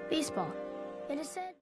Baseball. It is said.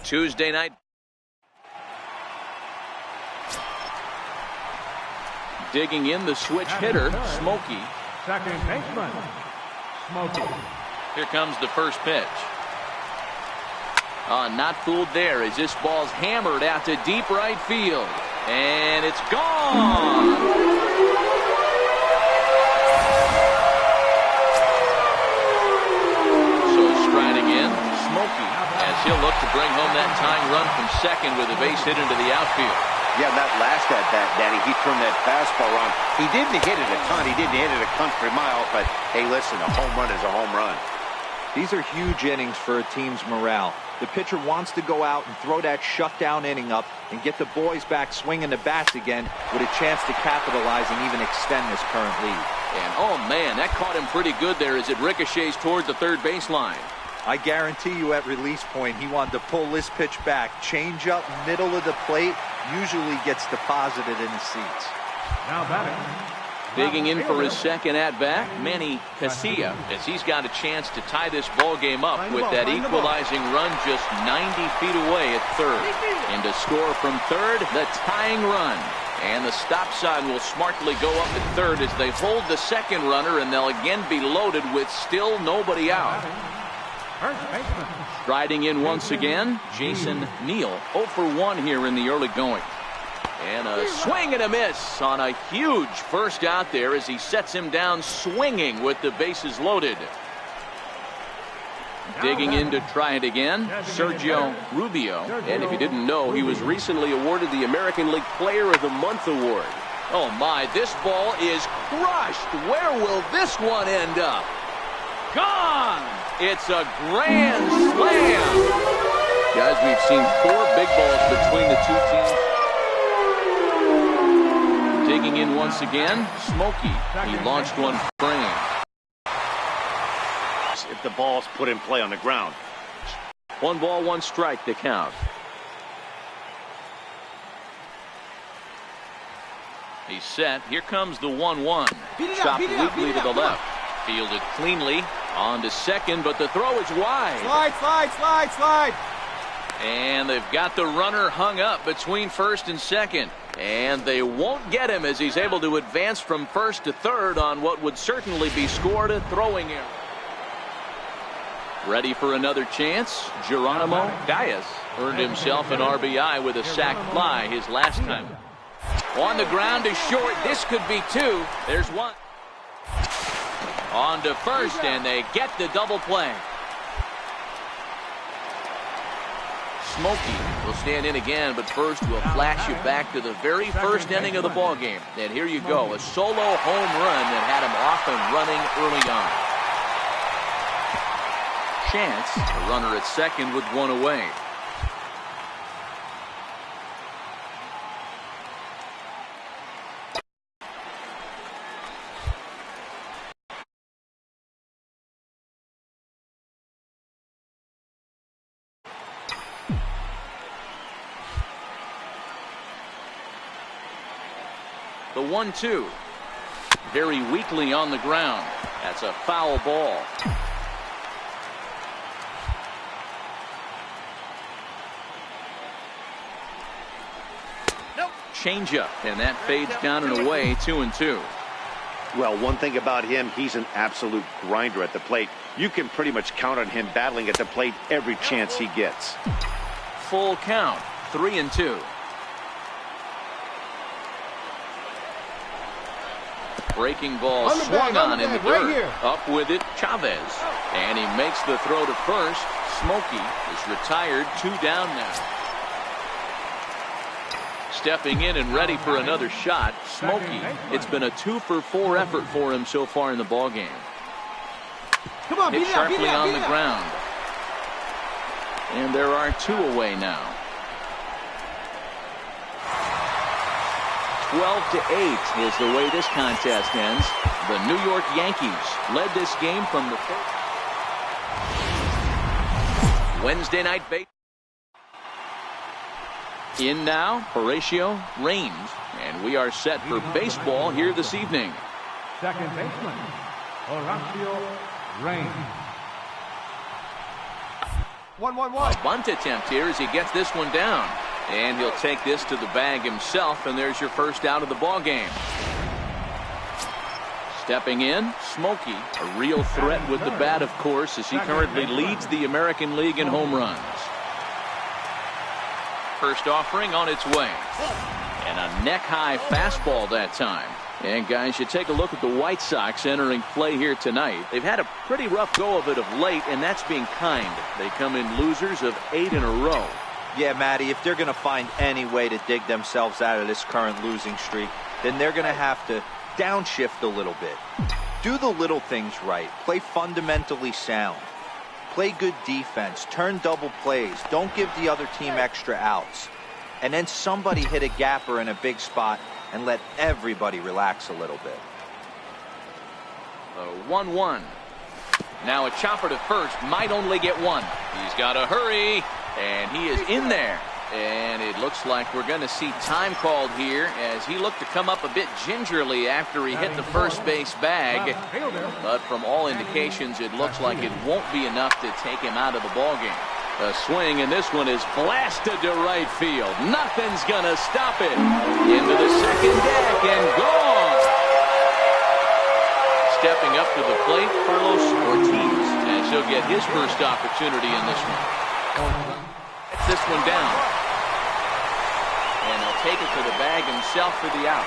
Tuesday night. Digging in the switch hitter, Smokey. Second baseman, Smokey. Here comes the first pitch. Not fooled there as this ball's hammered out to deep right field. And it's gone. He'll look to bring home that tying run from second with a base hit into the outfield. Yeah, that last at bat, Danny, he turned that fastball on. He didn't hit it a ton. He didn't hit it a country mile, but hey, listen, a home run is a home run. These are huge innings for a team's morale. The pitcher wants to go out and throw that shutdown inning up and get the boys back swinging the bats again with a chance to capitalize and even extend this current lead. And oh man, that caught him pretty good there as it ricochets towards the third baseline. I guarantee you at release point he wanted to pull this pitch back. Change up middle of the plate usually gets deposited in the seats. Now batting. Digging in for his second at-bat, Manny Casilla, as he's got a chance to tie this ball game up with that equalizing run just 90 feet away at third. And to score from third, the tying run. And the stop sign will smartly go up at third as they hold the second runner, and they'll again be loaded with still nobody out. Striding in once again, Jason Neal, 0 for 1 here in the early going. And a swing and a miss on a huge first out there as he sets him down swinging with the bases loaded. Digging in to try it again, Sergio Rubio. And if you didn't know, he was recently awarded the American League Player of the Month award. Oh my, this ball is crushed. Where will this one end up? Gone! It's a grand slam. Guys, we've seen 4 big balls between the two teams. Digging in once again, Smokey. He launched one frame. If the ball's put in play on the ground. 1 ball, 1 strike to count. He's set. Here comes the 1-1. Chopped weakly to the left. Fielded cleanly on to second, but the throw is wide. Slide. And they've got the runner hung up between first and second. And they won't get him as he's able to advance from first to third on what would certainly be scored a throwing error. Ready for another chance, Geronimo Gallas earned himself an RBI with a sac fly his last time. On the ground is short. This could be 2. There's 1. On to first, and they get the double play. Smokey will stand in again, but first we'll flash you back to the very first inning of the ball game. And here you go, a solo home run that had him off and running early on. Chance, a runner at second with one away. The 1-2. Very weakly on the ground. That's a foul ball. Changeup, and that fades down and away. 2-2. Well, one thing about him, he's an absolute grinder at the plate. You can pretty much count on him battling at the plate every chance he gets. Full count. 3-2. Breaking ball swung on in the dirt. Up with it, Chavez. And he makes the throw to first. Smokey is retired. 2 down now. Stepping in and ready for another shot, Smokey. It's been a 2-for-4 effort for him so far in the ball game. Hit sharply on the ground. And there are 2 away now. 12-8 is the way this contest ends. The New York Yankees led this game from the first. Wednesday night baseball. In now, Horatio Raines, and we are set for baseball here this evening. Second baseman, Horatio Raines. 1-1-1. A bunt attempt here as he gets this one down. And he'll take this to the bag himself, and there's your first out of the ball game. Stepping in, Smokey, a real threat with the bat, of course, as he currently leads the American League in home runs. First offering on its way. And a neck-high fastball that time. And guys, you take a look at the White Sox entering play here tonight. They've had a pretty rough go of it of late, and that's being kind. They come in losers of 8 in a row. Yeah, Matty, if they're going to find any way to dig themselves out of this current losing streak, then they're going to have to downshift a little bit. Do the little things right. Play fundamentally sound. Play good defense. Turn double plays. Don't give the other team extra outs. And then somebody hit a gapper in a big spot and let everybody relax a little bit. 1-1. Now a chopper to first. Might only get one. He's got to hurry. And he is in there. And it looks like we're going to see time called here as he looked to come up a bit gingerly after he hit the first base bag. But from all indications, it looks like it won't be enough to take him out of the ballgame. A swing, and this one is blasted to right field. Nothing's going to stop it. Into the second deck and gone. Stepping up to the plate, Carlos Ortiz, as he'll get his first opportunity in this one. This one down. And he'll take it to the bag himself for the out.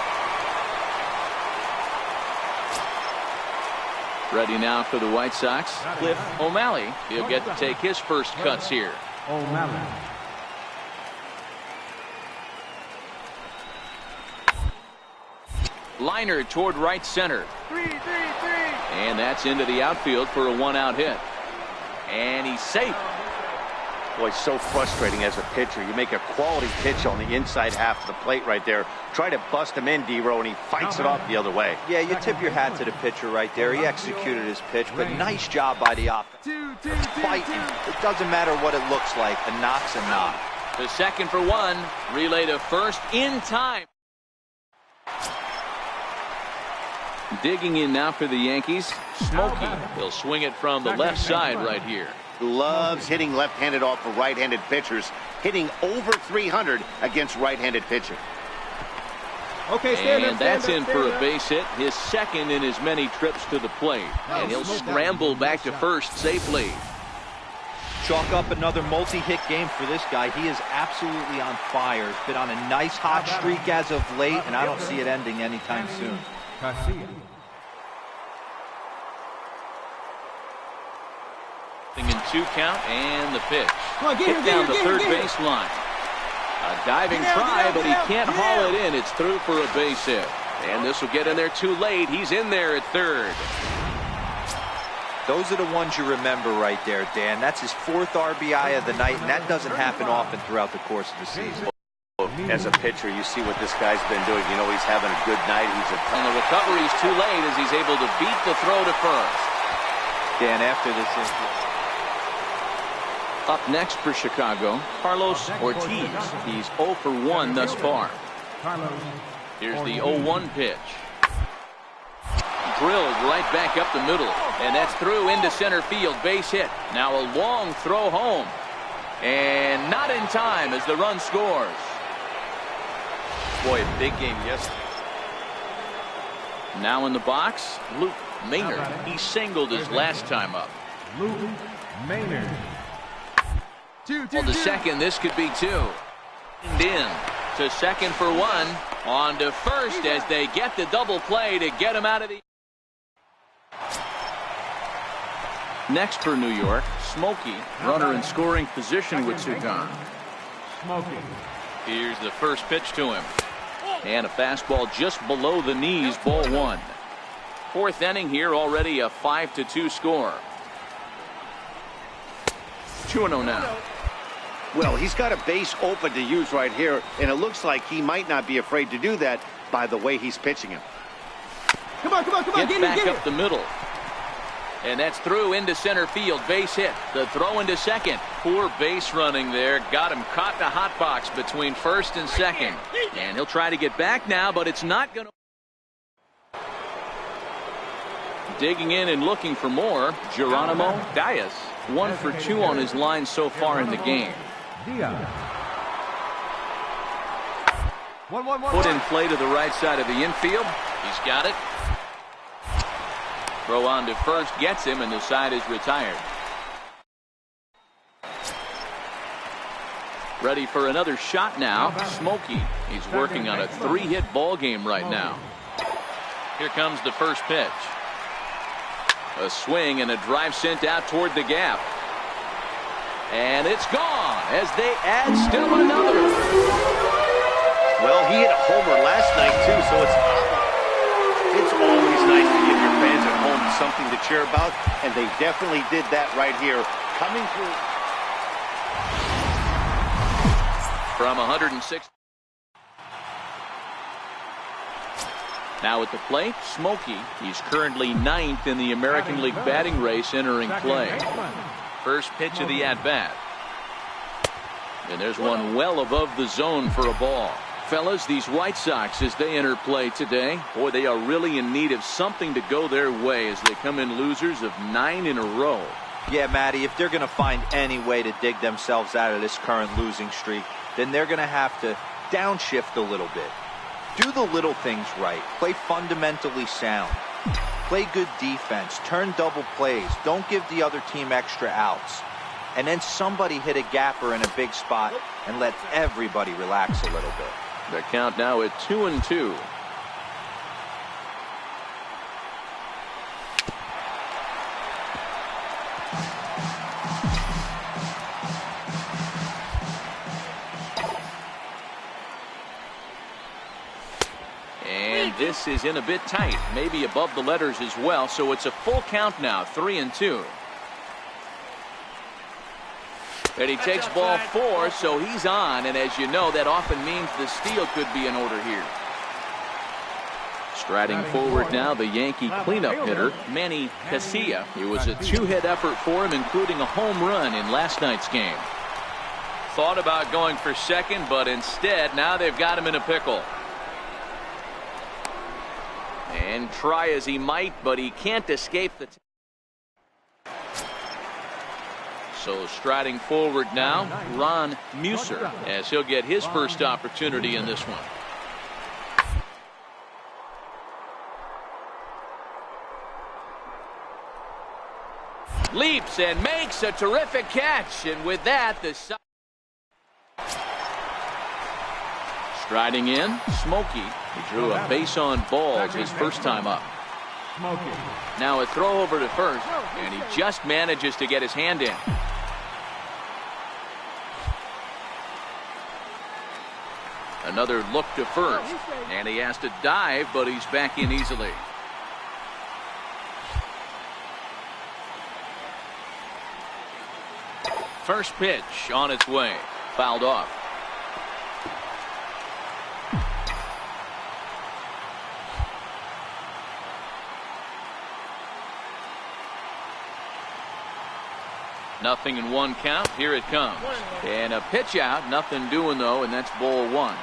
Ready now for the White Sox, Cliff O'Malley. He'll get to take his first cuts here. O'Malley. Liner toward right center. And that's into the outfield for a one-out hit. And he's safe. Boy, it's so frustrating as a pitcher. You make a quality pitch on the inside half of the plate right there. Try to bust him in, D-Row, and he fights it off the other way. Yeah, you tip your hat to the pitcher right there. He executed his pitch, but nice job by the offense. Fighting. It doesn't matter what it looks like. A knock's a knock. The second for one. Relay to first in time. Digging in now for the Yankees, Smokey. He'll swing it from the left side right here. Loves hitting left-handed off of right-handed pitchers, hitting over 300 against right-handed pitching. And that's in for a base hit, his second in as many trips to the plate. And he'll scramble back to first safely. Chalk up another multi-hit game for this guy. He is absolutely on fire. He's been on a nice hot streak as of late, and I don't see it ending anytime soon. In 2 count and the pitch. Hit down the third base line. A diving try, but he can't haul it in. It's through for a base hit. And this will get in there too late. He's in there at third. Those are the ones you remember right there, Dan. That's his 4th RBI of the night, and that doesn't happen often throughout the course of the season. As a pitcher, you see what this guy's been doing. You know he's having a good night. And the recovery's too late as he's able to beat the throw to first. Dan, after this injury. Up next for Chicago, Carlos Ortiz. He's 0 for 1 thus far. Here's the 0-1 pitch. Drilled right back up the middle. And that's through into center field. Base hit. Now a long throw home. And not in time as the run scores. Boy, a big game yesterday. Now in the box, Luke Maynard. He singled his last time up. Luke Maynard. On the second, this could be 2. And in to second for 1. On to first as they get the double play to get him out of the. Next for New York, Smokey, runner in scoring position with Sugan. Smokey. Here's the first pitch to him. And a fastball just below the knees, ball 1. 4th inning here, already a 5-2 score. 2-0 now. Well, he's got a base open to use right here, and it looks like he might not be afraid to do that by the way he's pitching him. Come on, Gets back up the middle. And that's through into center field. Base hit. The throw into second. Poor base running there. Got him caught in a hot box between first and second. And he'll try to get back now, but it's not going to. Digging in and looking for more, Geronimo Diaz. 1 for 2 on his line so far in the game. Put in play to the right side of the infield. He's got it. Throw on to first gets him, and the side is retired. Ready for another shot now. Smokey. He's working on a 3-hit ball game right now. Here comes the first pitch. A swing and a drive sent out toward the gap. And it's gone as they add still another. Well, he hit a homer last night, too, so it's always nice to give your fans at home something to cheer about, and they definitely did that right here. Coming through. From 106. Now at the plate, Smokey. He's currently 9th in the American League batting race entering play. First pitch of the at-bat. And there's one well above the zone for a ball. Fellas, these White Sox, as they enter play today, boy, they are really in need of something to go their way as they come in losers of 9 in a row. Yeah, Matty, if they're going to find any way to dig themselves out of this current losing streak, then they're going to have to downshift a little bit. Do the little things right. Play fundamentally sound. Play good defense. Turn double plays. Don't give the other team extra outs. And then somebody hit a gapper in a big spot and let everybody relax a little bit. The count now at 2-2. And this is in a bit tight, maybe above the letters as well, so it's a full count now, 3-2. And he takes ball 4, so he's on, and as you know, that often means the steal could be in order here. Striding forward now, the Yankee cleanup hitter, Manny Casilla. It was a 2-hit effort for him, including a home run in last night's game. Thought about going for second, but instead, now they've got him in a pickle. And try as he might, but he can't escape the. So striding forward now, Ron Muser, as he'll get his first opportunity in this one. Leaps and makes a terrific catch, and with that, the. Striding in, Smokey. He drew a base on balls his first time up. Smoking. Now a throw over to first, and he just manages to get his hand in. Another look to first, and he has to dive, but he's back in easily. First pitch on its way, fouled off. Nothing in one count. Here it comes. And a pitch out. Nothing doing, though, and that's ball one.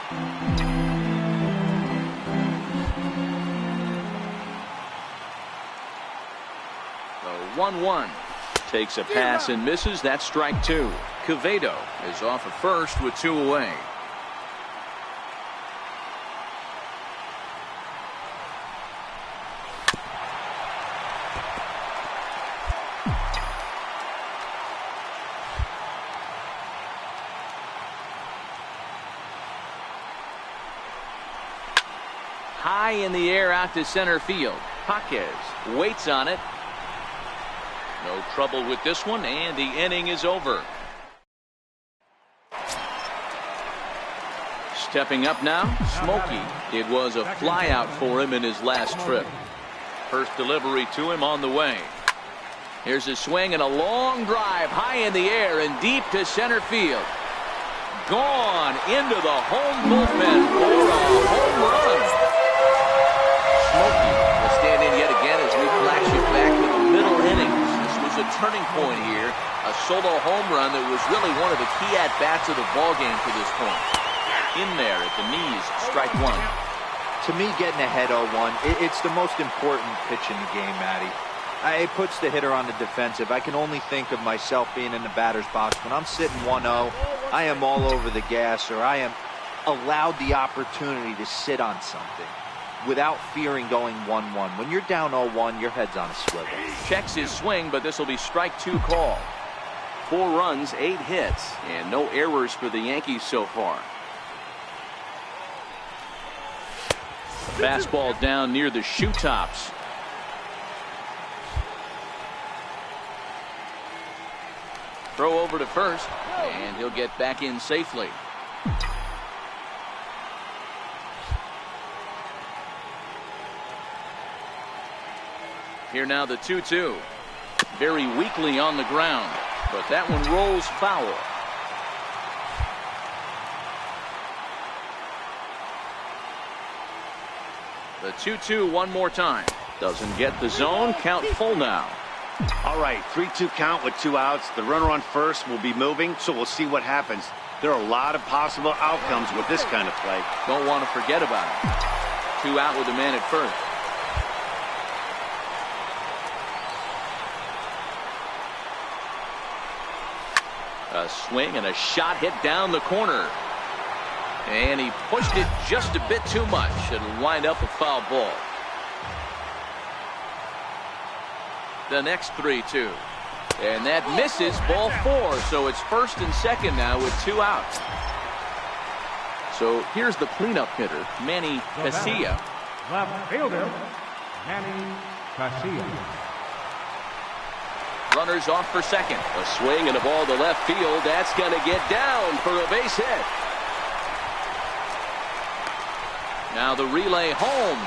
The 1-1. Takes a pass and misses. That's strike two. Quevedo is off at first with two away. High in the air out to center field. Jaquez waits on it. No trouble with this one, and the inning is over. Stepping up now, Smokey. It was a flyout for him in his last trip. First delivery to him on the way. Here's a swing and a long drive high in the air and deep to center field. Gone into the home bullpen for a home run. Smokey will stand in yet again as we flash it back to the middle innings. This was a turning point here. A solo home run that was really one of the key at-bats of the ballgame to this point. In there at the knees, strike one. To me, getting ahead 0-1, it's the most important pitch in the game, Matty. It puts the hitter on the defensive. I can only think of myself being in the batter's box. When I'm sitting 1-0, I am all over the gas, or I am allowed the opportunity to sit on something without fearing going 1-1. When you're down 0-1, your head's on a swivel. Checks his swing, but this will be strike two call. 4 runs, 8 hits, and no errors for the Yankees so far. Fastball down near the shoe tops. Throw over to first, and he'll get back in safely. Here now the 2-2. Very weakly on the ground, but that one rolls foul. The 2-2 one more time. Doesn't get the zone. Count full now. All right, 3-2 count with 2 outs. The runner on first will be moving, so we'll see what happens. There are a lot of possible outcomes with this kind of play. Don't want to forget about it. 2 out with the man at first. A swing and a shot hit down the corner. And he pushed it just a bit too much. It'll wind up a foul ball. The next 3-2. And that misses, ball 4. So it's first and second now with 2 outs. So here's the cleanup hitter, Manny Casilla. Left fielder, Manny Casilla. Runners off for second. A swing and a ball to left field. That's going to get down for a base hit. Now the relay home.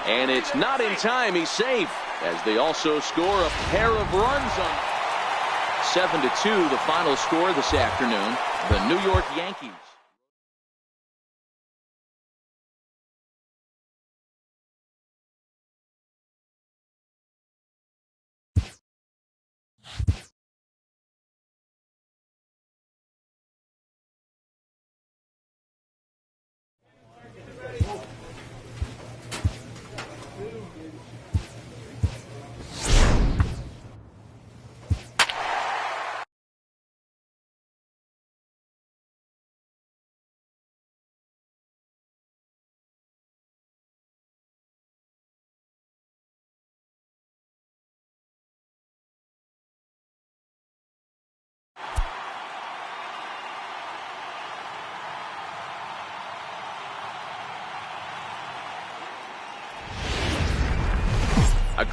And it's not in time. He's safe. As they also score a pair of runs on 7-2, the final score this afternoon. The New York Yankees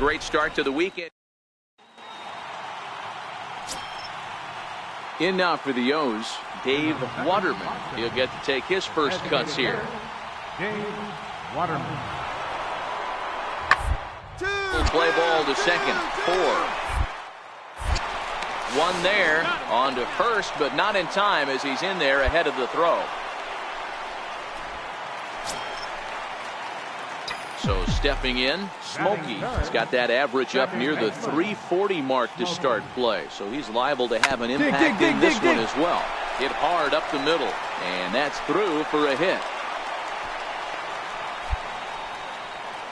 great start to the weekend. In now for the O's, Dave Waterman. He'll get to take his first cuts here. Dave Waterman. Will play ball to second. 4. One there. On to first, but not in time as he's in there ahead of the throw. So stepping in, Smokey. He's got that average up near the 340 mark to start play. So he's liable to have an impact in this one as well. Hit hard up the middle. And that's through for a hit.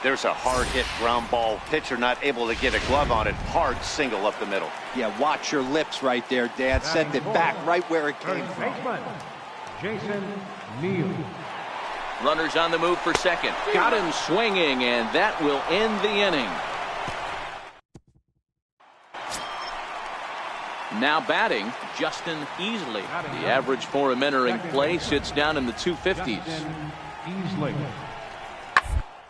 There's a hard hit ground ball. Pitcher not able to get a glove on it. Hard single up the middle. Yeah, watch your lips right there, Dad. Send it back right where it came First from. baseman, Jason Neal. Runners on the move for second. Got him swinging, and that will end the inning. Now batting, Justin Easley. The average for him entering play sits down in the 250s. Easley.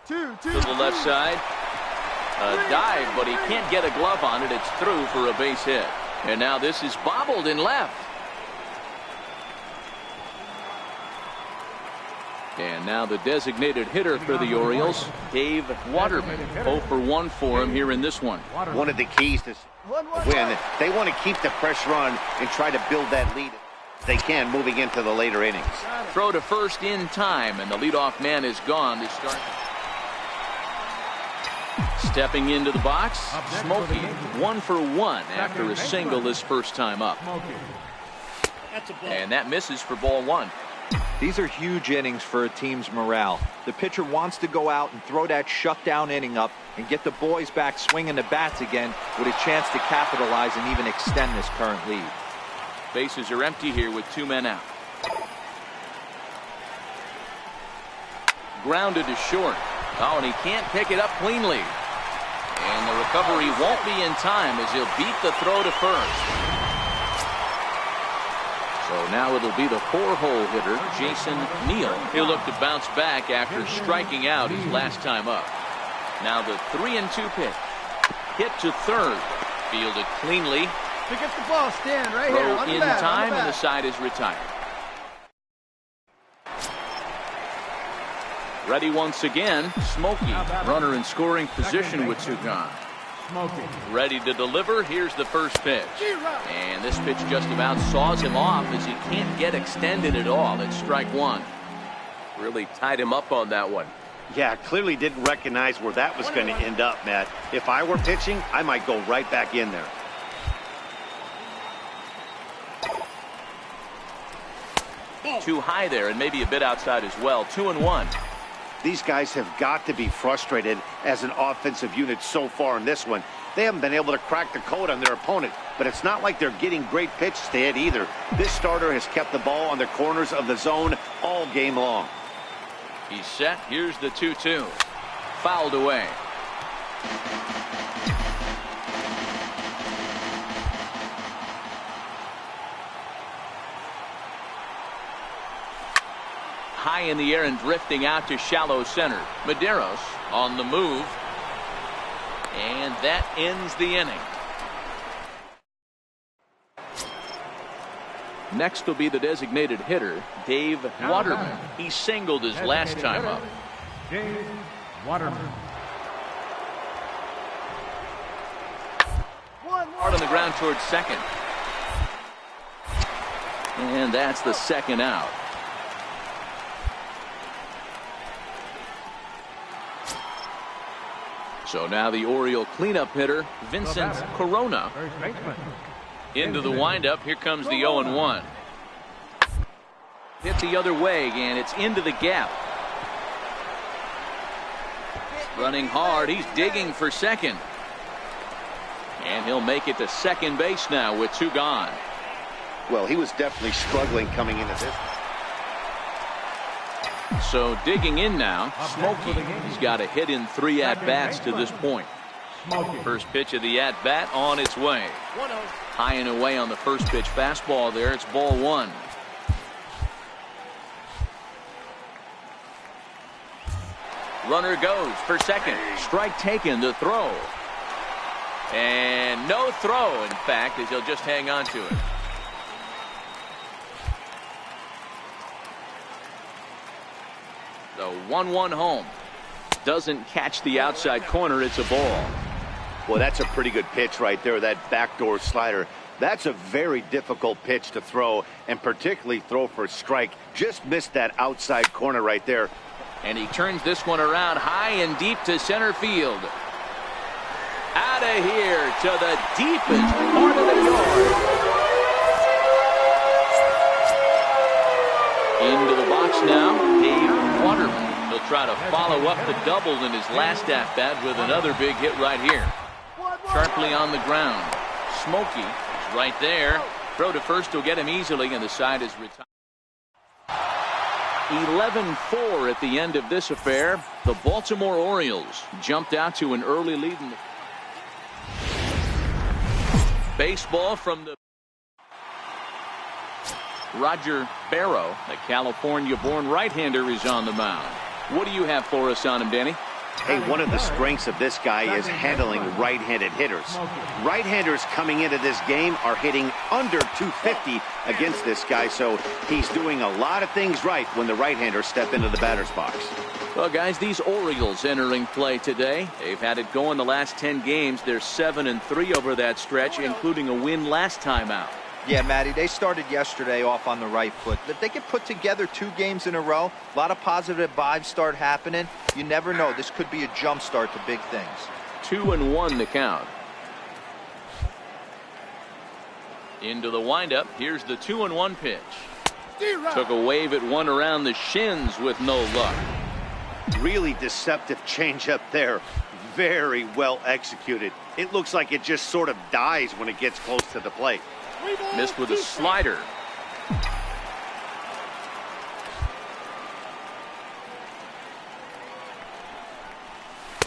To the left side. A dive, but he can't get a glove on it. It's through for a base hit. And now this is bobbled in left. And now the designated hitter for the Orioles, Dave Waterman. 0 for 1 for him here in this one. One of the keys to win, they want to keep the pressure on and try to build that lead if they can moving into the later innings. Throw to first in time, and the leadoff man is gone to start. Stepping into the box, Smokey. 1 for 1 after a single this first time up. And that misses for ball 1. These are huge innings for a team's morale. The pitcher wants to go out and throw that shutdown inning up and get the boys back swinging the bats again with a chance to capitalize and even extend this current lead. Bases are empty here with 2 men out. Grounded to short. Oh, and he can't pick it up cleanly. And the recovery won't be in time as he'll beat the throw to first. So now it'll be the 4-hole hitter, Jason Neal. He'll look to bounce back after striking out his last time up. Now the 3-2 pitch. Hit to third. Fielded cleanly. Pick up the ball, stand right here. Throw On the in bat, time, on the and the bat. side is retired. Ready once again, Smokey. Runner in scoring position with 2 gone. Smokey. Ready to deliver. Here's the first pitch. And this pitch just about saws him off as he can't get extended at all. It's strike 1. Really tied him up on that one. Yeah, clearly didn't recognize where that was going to end up, Matt. If I were pitching, I might go right back in there. Too high there and maybe a bit outside as well. 2-1. These guys have got to be frustrated as an offensive unit so far in this one. They haven't been able to crack the code on their opponent, but it's not like they're getting great pitches to hit either. This starter has kept the ball on the corners of the zone all game long. He's set. Here's the 2-2. Fouled away. High in the air and drifting out to shallow center. Medeiros on the move. And that ends the inning. Next will be the designated hitter, Dave Waterman. He singled his last time up. Dave Waterman. Hard on the ground towards second. And that's the second out. So now the Oriole cleanup hitter, Vincent Corona. First baseman. Into the windup. Here comes the 0-1. Hit the other way, and it's into the gap. Running hard. He's digging for second. And he'll make it to second base now with 2 gone. Well, he was definitely struggling coming into this. So digging in now, Smokey. He's got a hit in 3 at-bats to this point. First pitch of the at-bat on its way. High and away on the first pitch fastball there. It's ball 1. Runner goes for second. Strike taken to throw. And no throw, in fact, as he'll just hang on to it. The 1-1 home. Doesn't catch the outside corner. It's a ball. Well, that's a pretty good pitch right there, that backdoor slider. That's a very difficult pitch to throw, and particularly throw for a strike. Just missed that outside corner right there. And he turns this one around high and deep to center field. Out of here to the deepest part of the yard. Into the box now, Dave Waterman. He'll try to follow up the double in his last at-bat with another big hit right here. Sharply on the ground. Smokey is right there. Throw to first will get him easily, and the side is retired. 11-4 at the end of this affair. The Baltimore Orioles jumped out to an early lead in the baseball from the Roger Barrow, the California-born right-hander, is on the mound. What do you have for us on him, Danny? Hey, one of the strengths of this guy is handling right-handed hitters. Right-handers coming into this game are hitting under 250 against this guy, so he's doing a lot of things right when the right-handers step into the batter's box. Well, guys, these Orioles entering play today. They've had it going the last 10 games. They're 7-3 over that stretch, including a win last time out. Yeah, Matty, they started yesterday off on the right foot. If they can put together 2 games in a row, a lot of positive vibes start happening. You never know. This could be a jump start to big things. 2-1 the count. Into the windup. Here's the 2-1 pitch. Took a wave at one around the shins with no luck. Really deceptive changeup there. Very well executed. It looks like it just sort of dies when it gets close to the plate. Missed with a slider.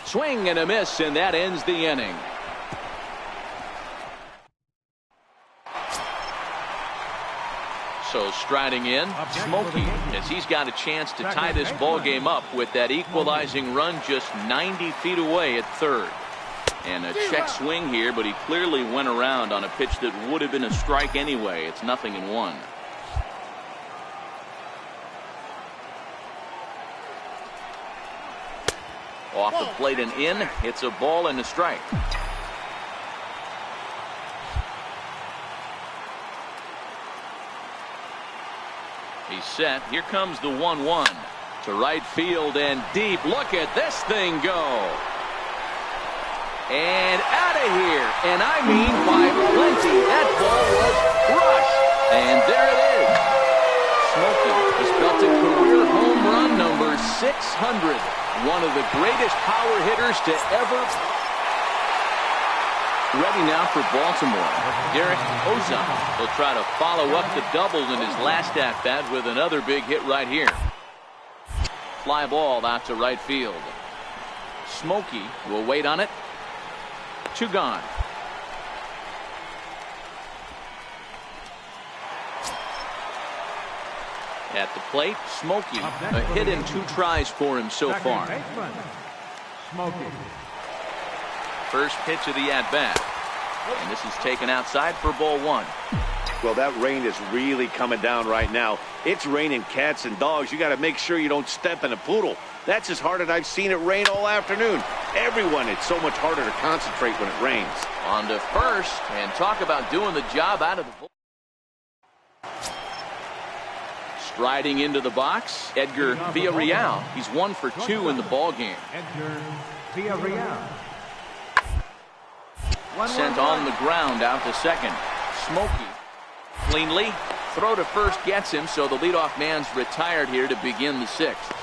Swing and a miss, and that ends the inning. So striding in, Smokey, as he's got a chance to tie this ball game up with that equalizing run just 90 feet away at third. And a check swing here, but he clearly went around on a pitch that would have been a strike anyway. It's 0-1. Off the plate and in. It's a ball and a strike. He's set. Here comes the 1-1 to right field and deep. Look at this thing go. And out of here, and I mean by plenty. That ball was crushed, and there it is. Smokey has belted career home run number 600. One of the greatest power hitters to ever. Ready now for Baltimore. Derek Ozon will try to follow up the double in his last at-bat with another big hit right here. Fly ball out to right field. Smokey will wait on it. 2 gone. At the plate, Smokey, a hit in 2 tries for him so far. First pitch of the at-bat. And this is taken outside for ball 1. Well, that rain is really coming down right now. It's raining cats and dogs. You got to make sure you don't step in a poodle. That's as hard as I've seen it rain all afternoon. Everyone, it's so much harder to concentrate when it rains. On to first, and talk about doing the job out of the bull. Striding into the box, Edgar Villarreal. He's 1 for 2 in the ball game. Edgar Villarreal. Sent on the ground out to second. Smokey cleanly. Throw to first gets him, so the leadoff man's retired here to begin the 6th.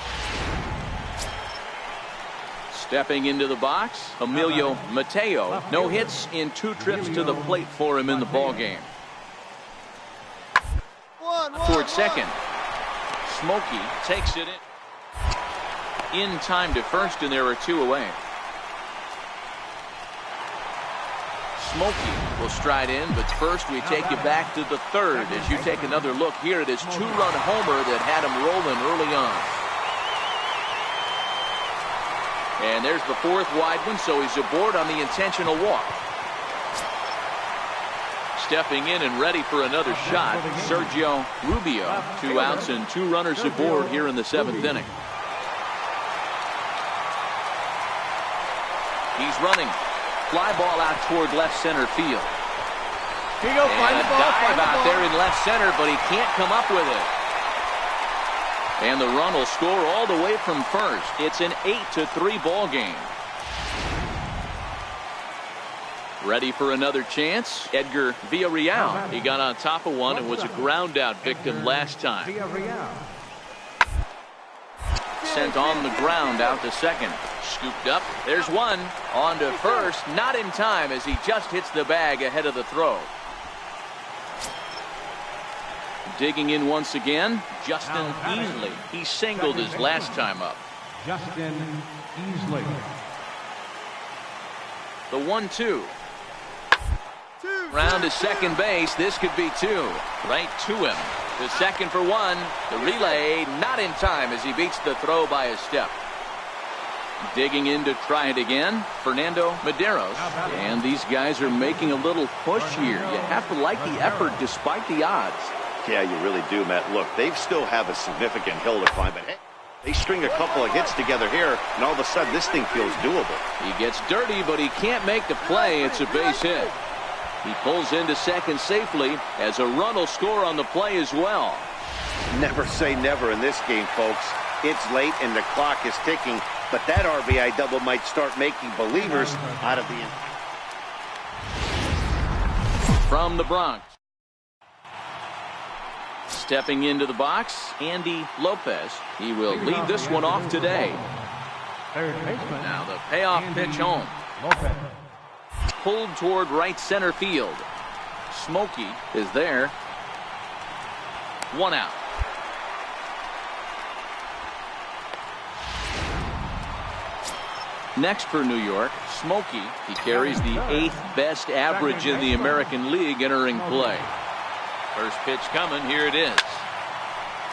Stepping into the box, Emilio Mateo. No hits in 2 trips to the plate for him in the ball game. Towards second. Smokey takes it in time to first, and there are 2 away. Smokey will stride in, but first we take you back to the 3rd as you take another look here at his 2-run homer that had him rolling early on. And there's the 4th wide one, so he's aboard on the intentional walk. stepping in and ready for another shot, Sergio Rubio. 2 outs and 2 runners aboard here in the 7th inning. He's running. Fly ball out toward left center field. Here you go, find the ball. Dive out there in left center, but he can't come up with it. And the run will score all the way from first. It's an 8-3 ball game. Ready for another chance. Edgar Villarreal. He got on top of one and was a ground out victim last time. Sent on the ground out to second. Scooped up. There's one. On to first. Not in time as he just hits the bag ahead of the throw. Digging in once again, Justin Easley. He singled his last time up. Justin Easley. The 1-2. Round to second base. This could be 2. Right to him. The second for 1. The relay not in time as he beats the throw by a step. Digging in to try it again, Fernando Medeiros. And these guys are making a little push here. You have to like the effort despite the odds. Yeah, you really do, Matt. Look, they still have a significant hill to climb, but hey, they string a couple of hits together here, and all of a sudden this thing feels doable. He gets dirty, but he can't make the play. It's a base hit. He pulls into second safely as a run will score on the play as well. Never say never in this game, folks. It's late and the clock is ticking, but that RBI double might start making believers out of the... From the Bronx. Stepping into the box, Andy Lopez. He will lead this one off today. Now the payoff pitch home. Pulled toward right center field. Smokey is there. 1 out. Next for New York, Smokey. He carries the 8th best average in the American League entering play. First pitch coming. Here it is.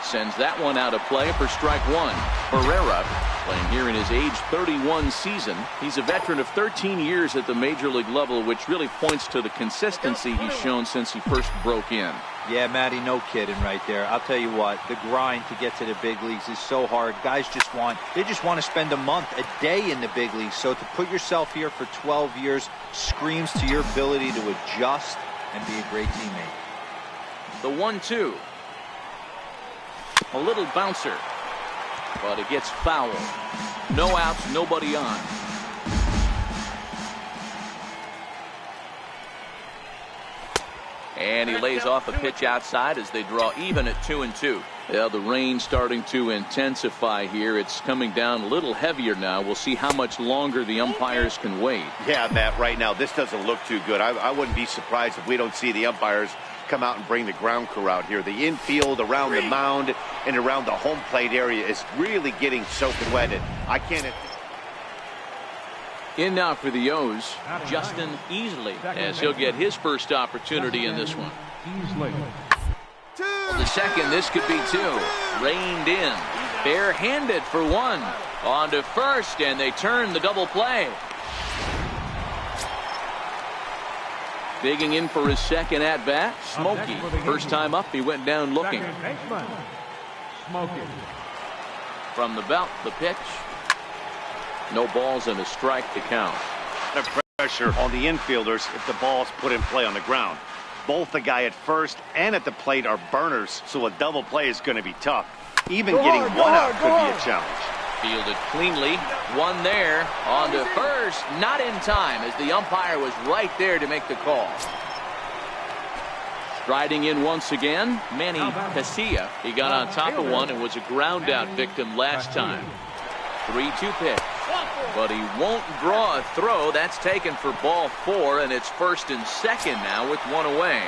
Sends that one out of play for strike 1. Herrera playing here in his age 31 season. He's a veteran of 13 years at the major league level, which really points to the consistency he's shown since he first broke in. Yeah, Matty, no kidding right there. I'll tell you what, the grind to get to the big leagues is so hard. Guys just want to spend a month, a day in the big leagues. So to put yourself here for 12 years screams to your ability to adjust and be a great teammate. The 1-2. A little bouncer, but it gets foul. No outs, nobody on. And he lays off a pitch outside as they draw even at 2-2. Yeah, the rain starting to intensify here. It's coming down a little heavier now. We'll see how much longer the umpires can wait. Yeah, Matt, right now this doesn't look too good. I wouldn't be surprised if we don't see the umpires come out and bring the ground crew out here. The infield around the mound and around the home plate area is really getting soaking wet. I can't... In now for the O's, Justin Easley, as he'll get his first opportunity in this one. The second, this could be 2. Reined in. Barehanded for 1. On to first, and they turn the double play. Digging in for his second at-bat, Smokey. First time up, he went down looking. From the belt, the pitch. No balls and a strike to count. The pressure on the infielders if the ball's put in play on the ground. Both the guy at first and at the plate are burners, so a double play is going to be tough. Even getting one out could be a challenge. Fielded cleanly. One there. On to first. Not in time as the umpire was right there to make the call. Striding in once again, Manny Casilla. He got on top of one and was a ground out victim last time. 3-2 pitch. But he won't draw a throw. That's taken for ball 4, and it's first and second now with 1 away.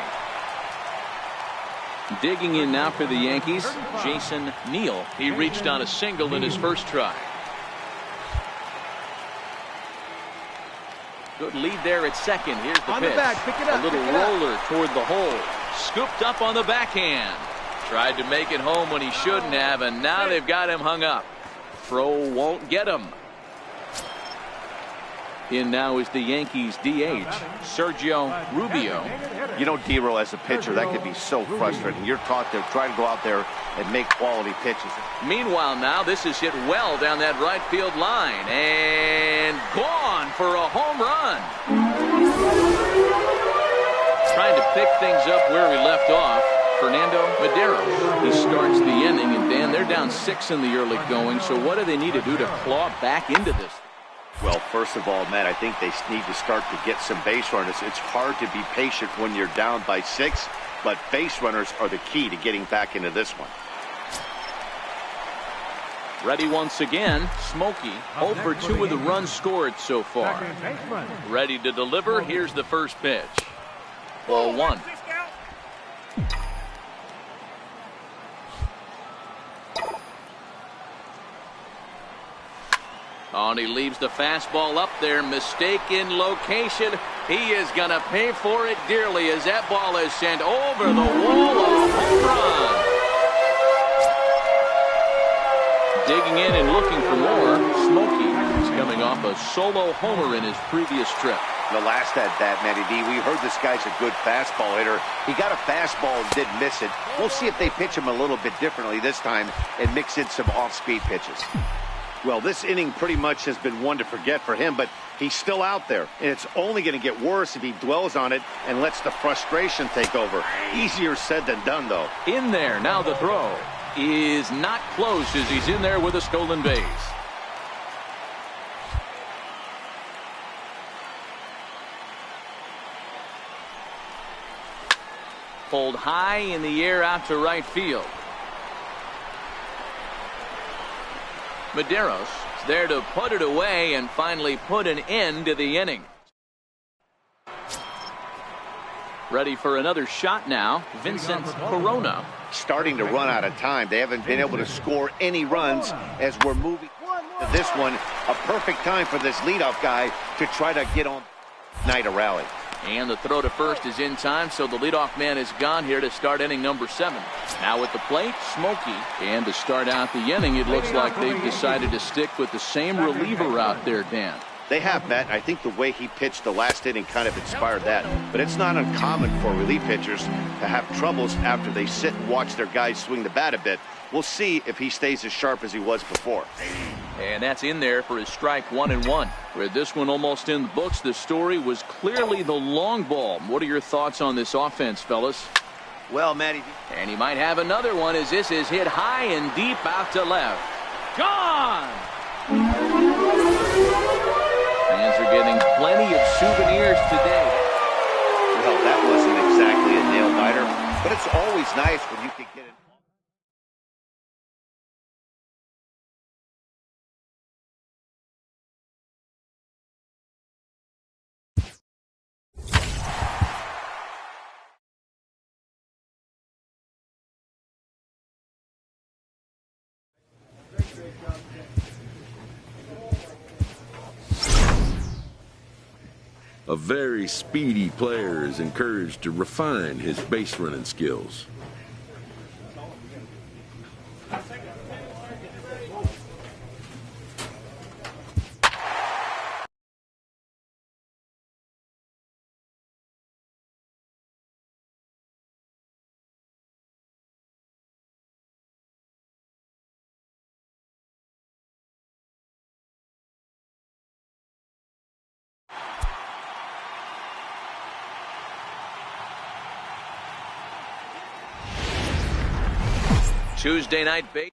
Digging in now for the Yankees, Jason Neal. He reached on a single in his first try. Good lead there at second. Here's the pitch. A little roller toward the hole. Scooped up on the backhand. Tried to make it home when he shouldn't have, and now they've got him hung up. Throw won't get him. In now is the Yankees DH, Sergio Rubio. You know, D-Roll, as a pitcher, that could be so frustrating. You're taught to try to go out there and make quality pitches. Meanwhile, now this is hit well down that right field line. And gone for a home run. Trying to pick things up where we left off. Fernando Medeiros. He starts the inning, and Dan, they're down 6 in the early going, so what do they need to do to claw back into this? Well, first of all, Matt, I think they need to start to get some base runners. It's hard to be patient when you're down by 6, but base runners are the key to getting back into this one. Ready once again, Smokey, 0 for 2 with the runs scored so far. Ready to deliver, here's the first pitch. Ball 1. Oh, and he leaves the fastball up there. Mistaken location. He is going to pay for it dearly as that ball is sent over the wall. A home run. Digging in and looking for more. Smokey is coming off a solo homer in his previous trip. The last at bat, Matty D, we heard this guy's a good fastball hitter. He got a fastball and did miss it. We'll see if they pitch him a little bit differently this time and mix in some off-speed pitches. Well, this inning pretty much has been one to forget for him, but he's still out there, and it's only going to get worse if he dwells on it and lets the frustration take over. Easier said than done, though. In there, now the throw is not close as he's in there with a stolen base. Pulled high in the air out to right field. Medeiros is there to put it away and finally put an end to the inning. Ready for another shot now, Vincent Corona. Starting to run out of time. They haven't been able to score any runs as we're moving to this one. A perfect time for this leadoff guy to try to get on night a rally. And the throw to first is in time, so the leadoff man is gone here to start inning number 7. Now at the plate, Smokey. And to start out the inning, it looks like they've decided to stick with the same reliever out there, Dan. They have, Matt. I think the way he pitched the last inning kind of inspired that. But it's not uncommon for relief pitchers to have troubles after they sit and watch their guys swing the bat a bit. We'll see if he stays as sharp as he was before. And that's in there for his strike 1-1. With this one almost in the books, the story was clearly the long ball. What are your thoughts on this offense, fellas? Well, Matty. And he might have another one as this is hit high and deep out to left. Gone! Fans are getting plenty of souvenirs today. Well, that wasn't exactly a nail-biter, but it's always nice when you can get it. A very speedy player is encouraged to refine his base running skills. Tuesday night base.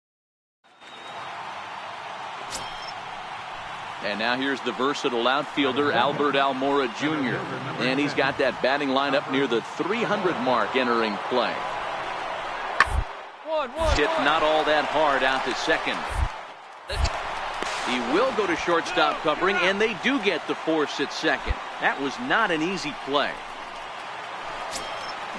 And now here's the versatile outfielder, Albert Almora Jr. And he's got that batting lineup near the 300 mark entering play. Hit not all that hard out to second. He will go to shortstop covering, and they do get the force at second. That was not an easy play.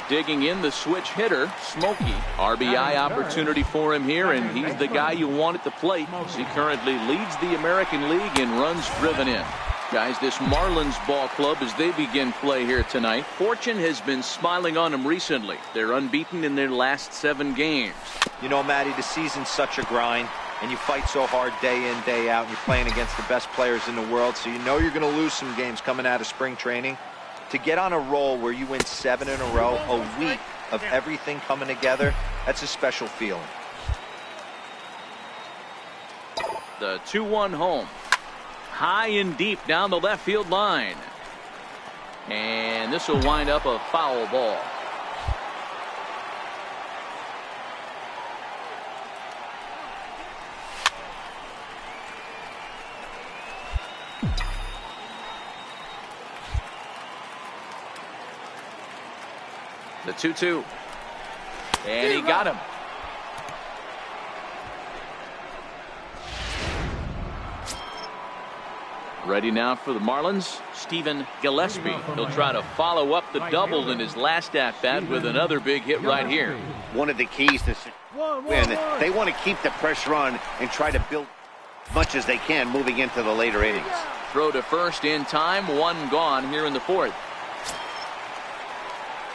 Digging in the switch hitter, Smokey. RBI opportunity for him here, and he's the guy you want at the plate. He currently leads the American League in runs driven in. Guys, this Marlins ball club, as they begin play here tonight, fortune has been smiling on them recently. They're unbeaten in their last 7 games. You know, Matty, the season's such a grind. and you fight so hard day in, day out, and you're playing against the best players in the world, so you know you're going to lose some games coming out of spring training. To get on a roll where you win 7 in a row, a week of everything coming together, that's a special feeling. The 2-1 home. High and deep down the left field line. And this will wind up a foul ball. The 2-2. And he got him. Ready now for the Marlins, Stephen Gillespie. He'll try to follow up the double in his last at-bat with another big hit right here. One of the keys to win, they want to keep the pressure on and try to build as much as they can moving into the later innings. Throw to first in time, 1 gone here in the 4th.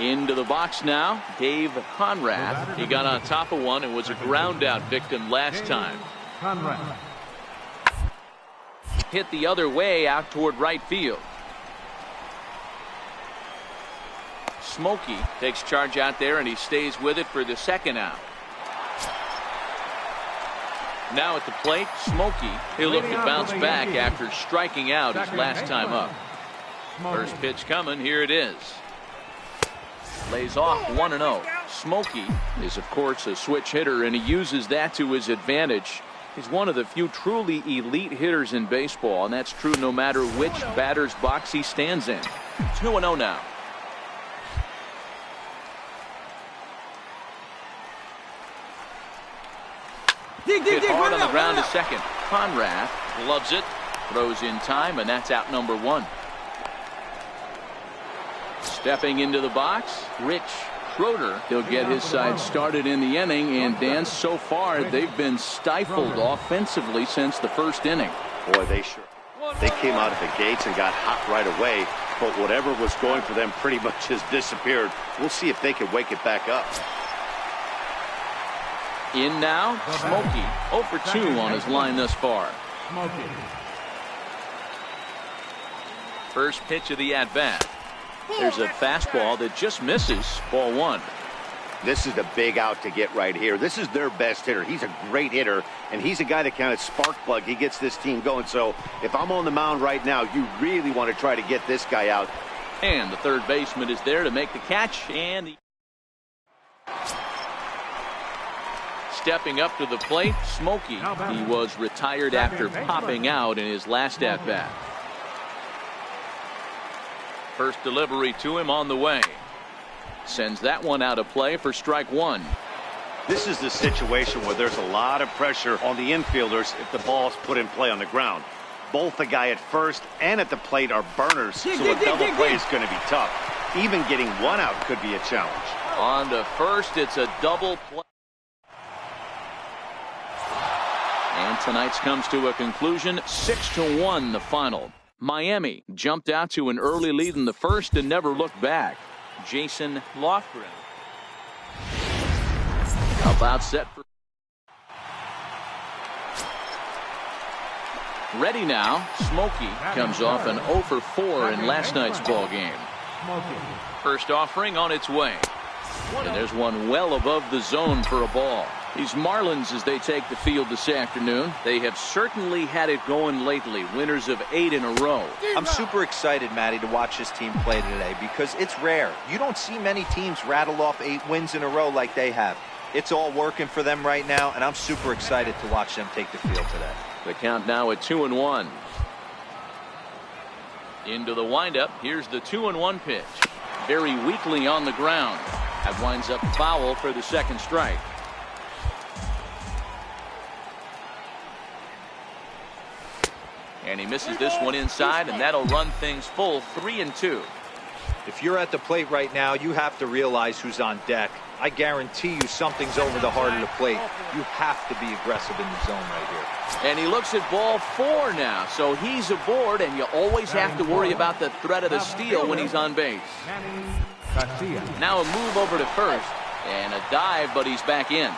Into the box now, Dave Conrad. He got on top of one and was a ground out victim last time. Hit the other way out toward right field. Smokey takes charge out there and he stays with it for the 2nd out. Now at the plate, Smokey. He'll look to bounce back after striking out his last time up. First pitch coming, here it is. Lays off 1-0. Smokey is, of course, a switch hitter, and he uses that to his advantage. He's one of the few truly elite hitters in baseball, and that's true no matter which batter's box he stands in. It's 2-0 now. Hit hard on the ground to second. Conrad loves it, throws in time, and that's out number 1. Stepping into the box, Rich Schroeder. He'll get his side started in the inning, and Dan, so far they've been stifled offensively since the 1st inning. Boy, they came out of the gates and got hot right away, but whatever was going for them pretty much has disappeared. We'll see if they can wake it back up. In now, Smokey, 0 for 2 on his line thus far. First pitch of the at-bat. There's a fastball that just misses, ball 1. This is the big out to get right here. This is their best hitter. He's a great hitter, and he's a guy that kind of spark plug. He gets this team going. So if I'm on the mound right now, you really want to try to get this guy out. And the third baseman is there to make the catch. And stepping up to the plate, Smokey. He was retired after popping out in his last at-bat. First delivery to him on the way. Sends that one out of play for strike 1. This is the situation where there's a lot of pressure on the infielders if the ball's put in play on the ground. Both the guy at first and at the plate are burners, so a double play is going to be tough. Even getting 1 out could be a challenge. On to first, it's a double play. And tonight's comes to a conclusion, 6-1 the final. Miami jumped out to an early lead in the 1st and never looked back. Jason Lofgren about set for ready now. Smokey comes off an 0 for 4 in last night's ball game. First offering on its way, and there's one well above the zone for a ball. These Marlins, as they take the field this afternoon, they have certainly had it going lately. Winners of 8 in a row. I'm super excited, Matty, to watch this team play today because it's rare. You don't see many teams rattle off 8 wins in a row like they have. It's all working for them right now, and I'm super excited to watch them take the field today. The count now at 2-1. Into the windup. Here's the 2-1 pitch. Very weakly on the ground. That winds up foul for the 2nd strike. And he misses this one inside, and that'll run things full 3-2. If you're at the plate right now, you have to realize who's on deck. I guarantee you something's over the heart of the plate. You have to be aggressive in the zone right here. And he looks at ball 4 now, so he's aboard, and you always have to worry about the threat of the steal when he's on base. Now a move over to first, and a dive, but he's back in.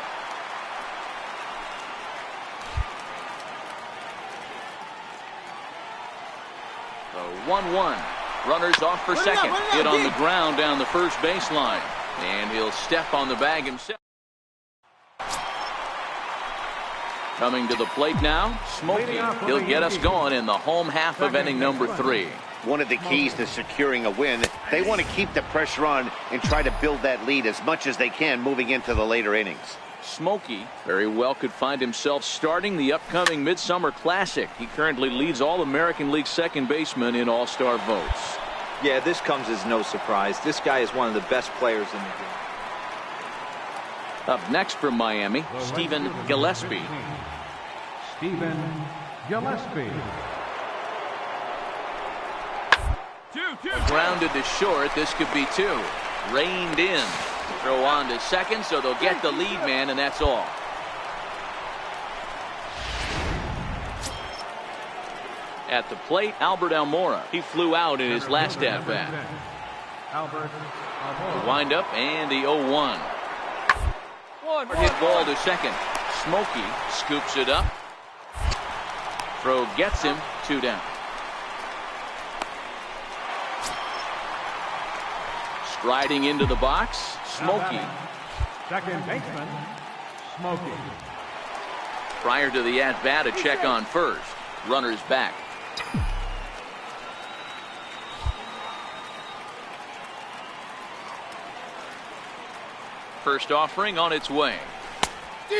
1-1. Runners off for second. Hit on the ground down the first baseline. And he'll step on the bag himself. Coming to the plate now, Smokey. He'll get us going in the home half of inning number 3. One of the keys to securing a win, they want to keep the pressure on and try to build that lead as much as they can moving into the later innings. Smokey very well could find himself starting the upcoming Midsummer Classic. He currently leads all American League second basemen in All-Star votes. Yeah, this comes as no surprise. This guy is one of the best players in the game. Up next from Miami, Stephen Gillespie. Stephen Gillespie. Grounded to short. This could be 2. Reined in. Throw on to second, so they'll get the lead man, and that's all. At the plate, Albert Almora. He flew out in his last at-bat. Wind up, and the 0-1. Hit ball to second. Smokey scoops it up. Throw gets him. 2 down. Striding into the box, Smokey. Second baseman, Smokey. Prior to the at-bat, a check on first. Runners back. First offering on its way.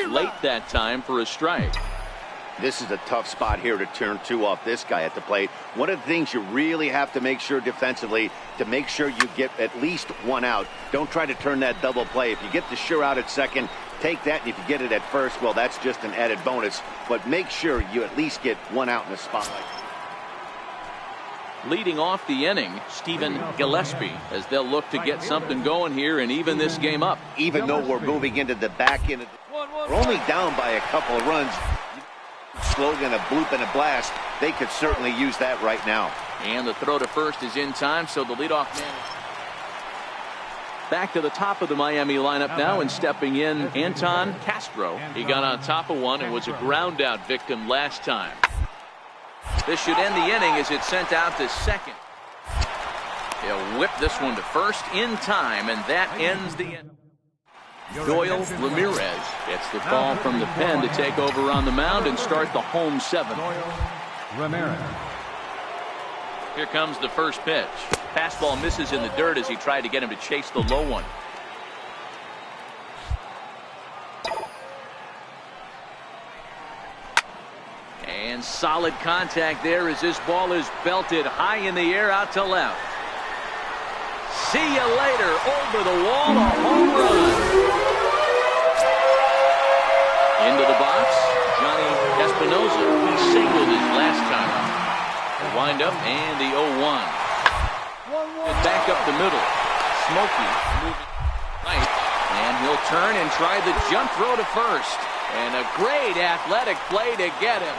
Late that time for a strike. This is a tough spot here to turn 2 off this guy at the plate. One of the things you really have to make sure defensively, to make sure you get at least 1 out. Don't try to turn that double play. If you get the sure out at second, take that, and if you get it at first, well, that's just an added bonus. But make sure you at least get 1 out in a spot like that. Leading off the inning, Stephen Gillespie, as they'll look to get something going here and even this game up. Even though we're moving into the back end, we're only down by a couple of runs. Slogan, a bloop and a blast. They could certainly use that right now. And the throw to first is in time, so the leadoff man. Back to the top of the Miami lineup now, and stepping in, Anton Castro. He got on top of one and was a ground out victim last time. This should end the inning as it's sent out to second. He'll whip this one to first in time, and that ends the inning. Doyle Ramirez gets the call from the pen to take over on the mound and start the home 7th. Ramirez. Here comes the first pitch. Fastball misses in the dirt as he tried to get him to chase the low one. And solid contact there as this ball is belted high in the air out to left. See you later. Over the wall, a home run. Into the box, Johnny Espinoza. He singled his last time out. The wind up and the 0-1. Back up the middle. Smokey moving right. And he'll turn and try the jump throw to first. And a great athletic play to get him.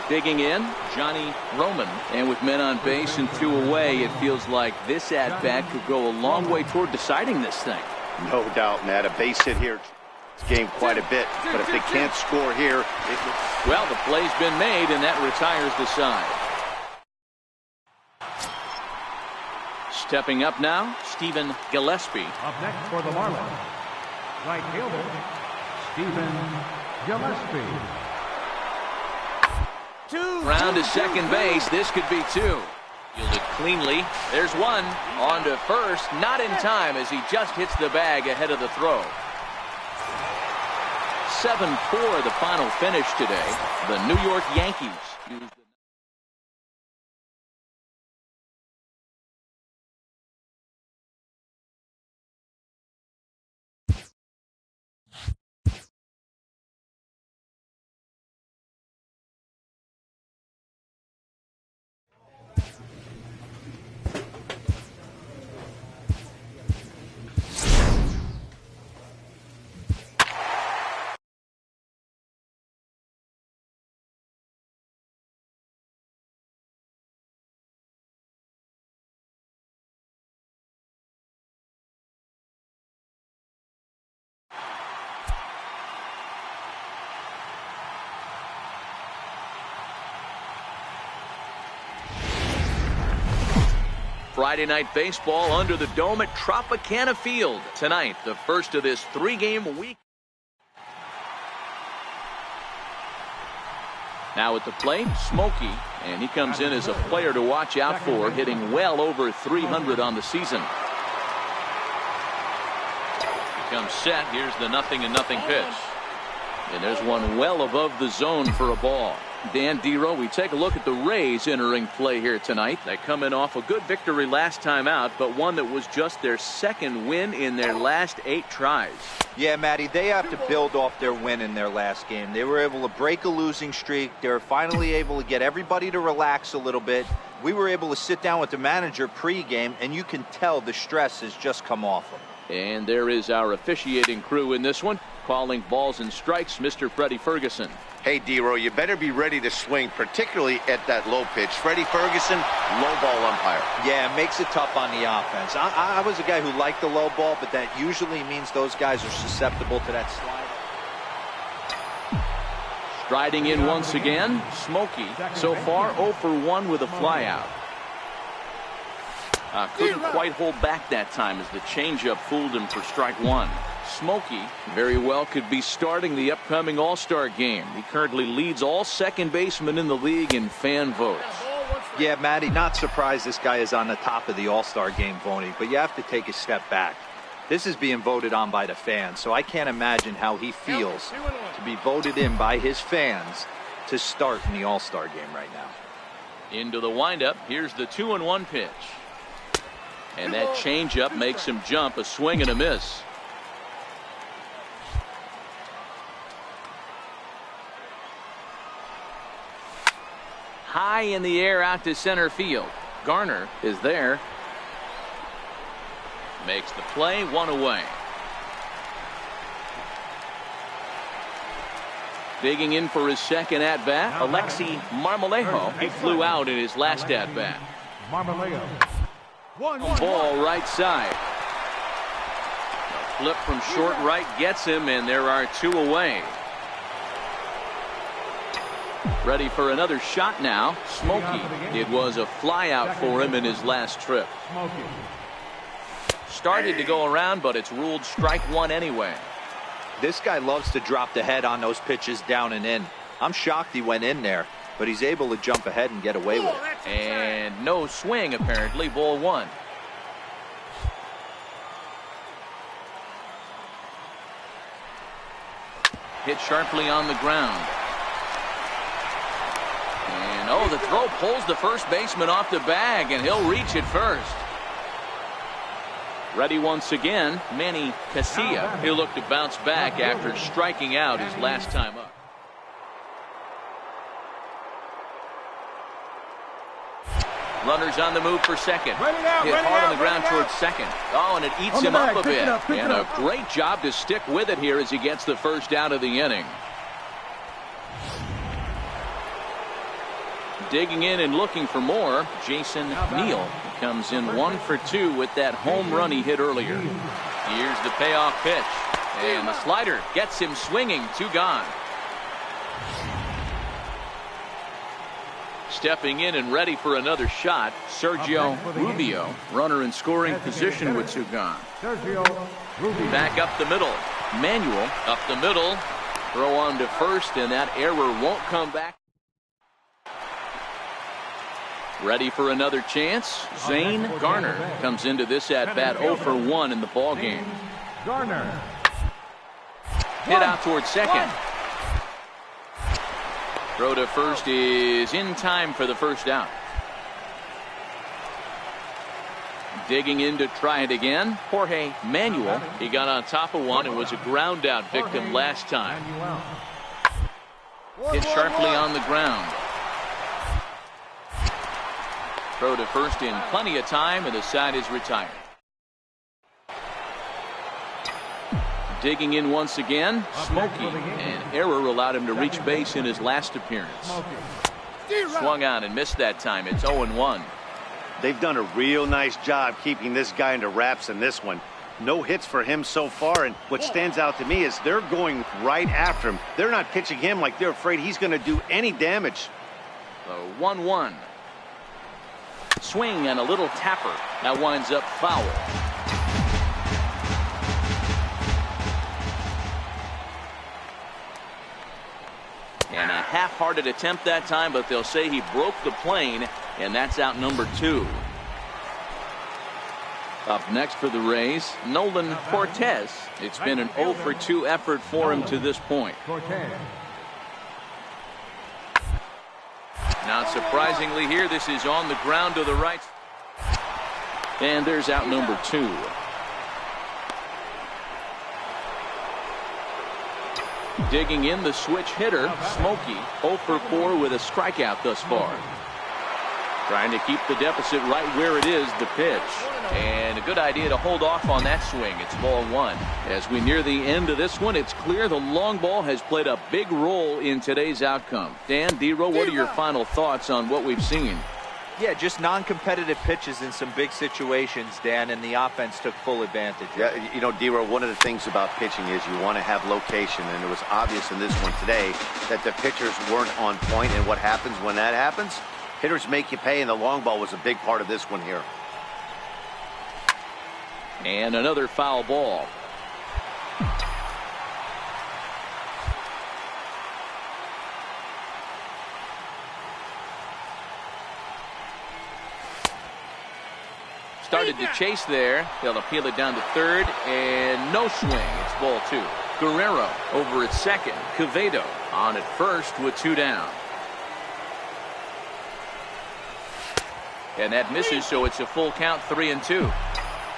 Digging in, Johnny Roman. And with men on base and 2 away, it feels like this at-bat could go a long way toward deciding this thing. No doubt, Matt. A base hit here. Game quite a bit, but if they can't score here, well, the play's been made, and that retires the side. Stepping up now, Stephen Gillespie. Up next for the Marlins, right fielder, Stephen Gillespie. Round to second base. This could be 2. Fielded cleanly. There's 1. On to first. Not in time as he just hits the bag ahead of the throw. 7-4 the final finish today. The New York Yankees used Friday Night Baseball under the dome at Tropicana Field. Tonight, the first of this 3-game week. Now at the plate, Smokey, and he comes in as a player to watch out for, hitting well over 300 on the season. He comes set. Here's the 0-0 pitch. And there's one well above the zone for a ball. Dan Dero, we take a look at the Rays entering play here tonight. They come in off a good victory last time out, but one that was just their second win in their last 8 tries. Yeah, Matty, they have to build off their win in their last game. They were able to break a losing streak. They were finally able to get everybody to relax a little bit. We were able to sit down with the manager pregame, and you can tell the stress has just come off them. And there is our officiating crew in this one, calling balls and strikes, Mr. Freddie Ferguson. Hey, Dero, you better be ready to swing, particularly at that low pitch. Freddie Ferguson, low ball umpire. Yeah, it makes it tough on the offense. I was a guy who liked the low ball, but that usually means those guys are susceptible to that slide. Striding in once again, Smokey. So far, 0 for 1 with a flyout. Couldn't quite hold back that time as the changeup fooled him for strike 1. Smokey very well could be starting the upcoming All-Star game. He currently leads all second basemen in the league in fan votes. Yeah, Matty, not surprised this guy is on the top of the All-Star game voting, but you have to take a step back. This is being voted on by the fans, so I can't imagine how he feels to be voted in by his fans to start in the All-Star game right now. Into the windup. Here's the 2-1 pitch. And that changeup makes him jump. A swing and a miss. High in the air out to center field. Garner is there. Makes the play, 1 away. Digging in for his second at-bat, Alexi Marmolejo. He flew out in his last at-bat. Marmolejo. Ball right side. A flip from short right gets him, and there are 2 away. Ready for another shot now. Smokey. It was a fly out for him in his last trip. Started to go around, but it's ruled strike 1 anyway. This guy loves to drop the head on those pitches down and in. I'm shocked he went in there, but he's able to jump ahead and get away with it. And no swing, apparently. Ball 1. Hit sharply on the ground. And oh, the throw pulls the first baseman off the bag, and he'll reach it first. Ready once again, Manny Casilla. He'll look to bounce back after striking out his last time up. Runners on the move for second. Hit hard on the ground towards second. Oh, and it eats him up a bit. And a great job to stick with it here as he gets the first out of the inning. Digging in and looking for more, Jason Neal comes in 1 for 2 with that home run he hit earlier. Here's the payoff pitch. And the slider gets him swinging. 2 gone. Stepping in and ready for another shot, Sergio Rubio. Runner in scoring position with 2 gone. Back up the middle. Manuel up the middle. Throw on to first, and that error won't come back. Ready for another chance. Zane Garner comes into this at-bat 0 for 1 in the ballgame. Garner. Hit out towards second. Throw to first is in time for the first out. Digging in to try it again, Jorge Manuel. He got on top of one and was a ground out victim last time. Hit sharply on the ground. Throw to first in plenty of time, and the side is retired. Digging in once again, Smokey. An error allowed him to reach base in his last appearance. Swung on and missed that time. It's 0-1. They've done a real nice job keeping this guy into wraps in this one. No hits for him so far, and what stands out to me is they're going right after him. They're not pitching him like they're afraid he's going to do any damage. So 1-1. Swing and a little tapper. That winds up foul. And a half-hearted attempt that time, but they'll say he broke the plane, and that's out number 2. Up next for the Rays, Nolan Cortez. It's been an 0 for 2 effort for him to this point. Not surprisingly here, this is on the ground to the right. And there's out number 2. Digging in the switch hitter, Smokey, 0 for 4 with a strikeout thus far. Trying to keep the deficit right where it is, the pitch. And a good idea to hold off on that swing. It's ball 1. As we near the end of this one, it's clear the long ball has played a big role in today's outcome. Dan, D-Row, what are your final thoughts on what we've seen? Yeah, just non-competitive pitches in some big situations, Dan, and the offense took full advantage. Yeah, you know, D-Row, one of the things about pitching is you want to have location, and it was obvious in this one today that the pitchers weren't on point, and what happens when that happens? Hitters make you pay, and the long ball was a big part of this one here. And another foul ball. Started to chase there. They'll appeal it down to third, and no swing. It's ball 2. Guerrero over at second. Quevedo on at first with 2 down. And that misses, so it's a full count, 3-2.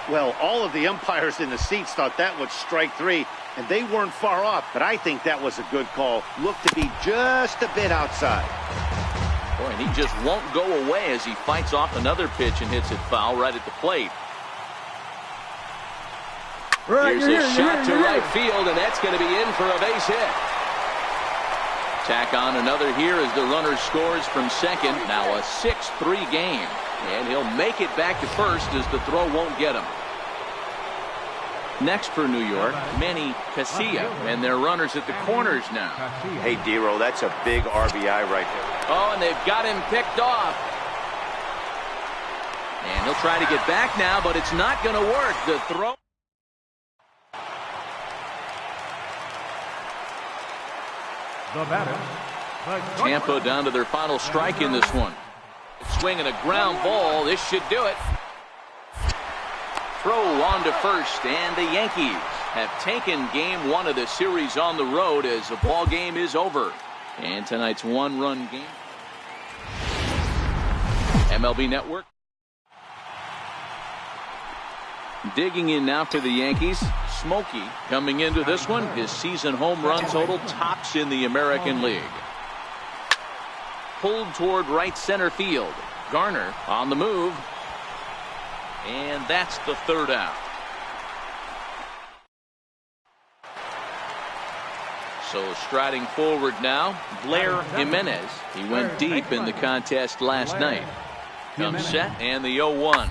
Well, all of the umpires in the seats thought that was strike 3, and they weren't far off, but I think that was a good call. Looked to be just a bit outside. Boy, and he just won't go away as he fights off another pitch and hits it foul right at the plate. Here's a shot to right field, and that's going to be in for a base hit. Tack on another here as the runner scores from second. Now a 6-3 game. And he'll make it back to first as the throw won't get him. Next for New York, Manny Casilla, and their runners at the corners now. Hey, D-Row, that's a big RBI right there. Oh, and they've got him picked off. And he'll try to get back now, but it's not going to work. The throw. The batter, Tampa down to their final strike in this one. Swing and a ground ball. This should do it. Throw on to first, and the Yankees have taken game 1 of the series on the road as the ball game is over. And tonight's 1-run game. MLB Network. Digging in now for the Yankees. Smokey coming into this one. His season home run total tops in the American League. Pulled toward right center field. Garner on the move. And that's the 3rd out. So striding forward now, Blair Jimenez. He went deep in the contest last night. Comes set and the 0-1.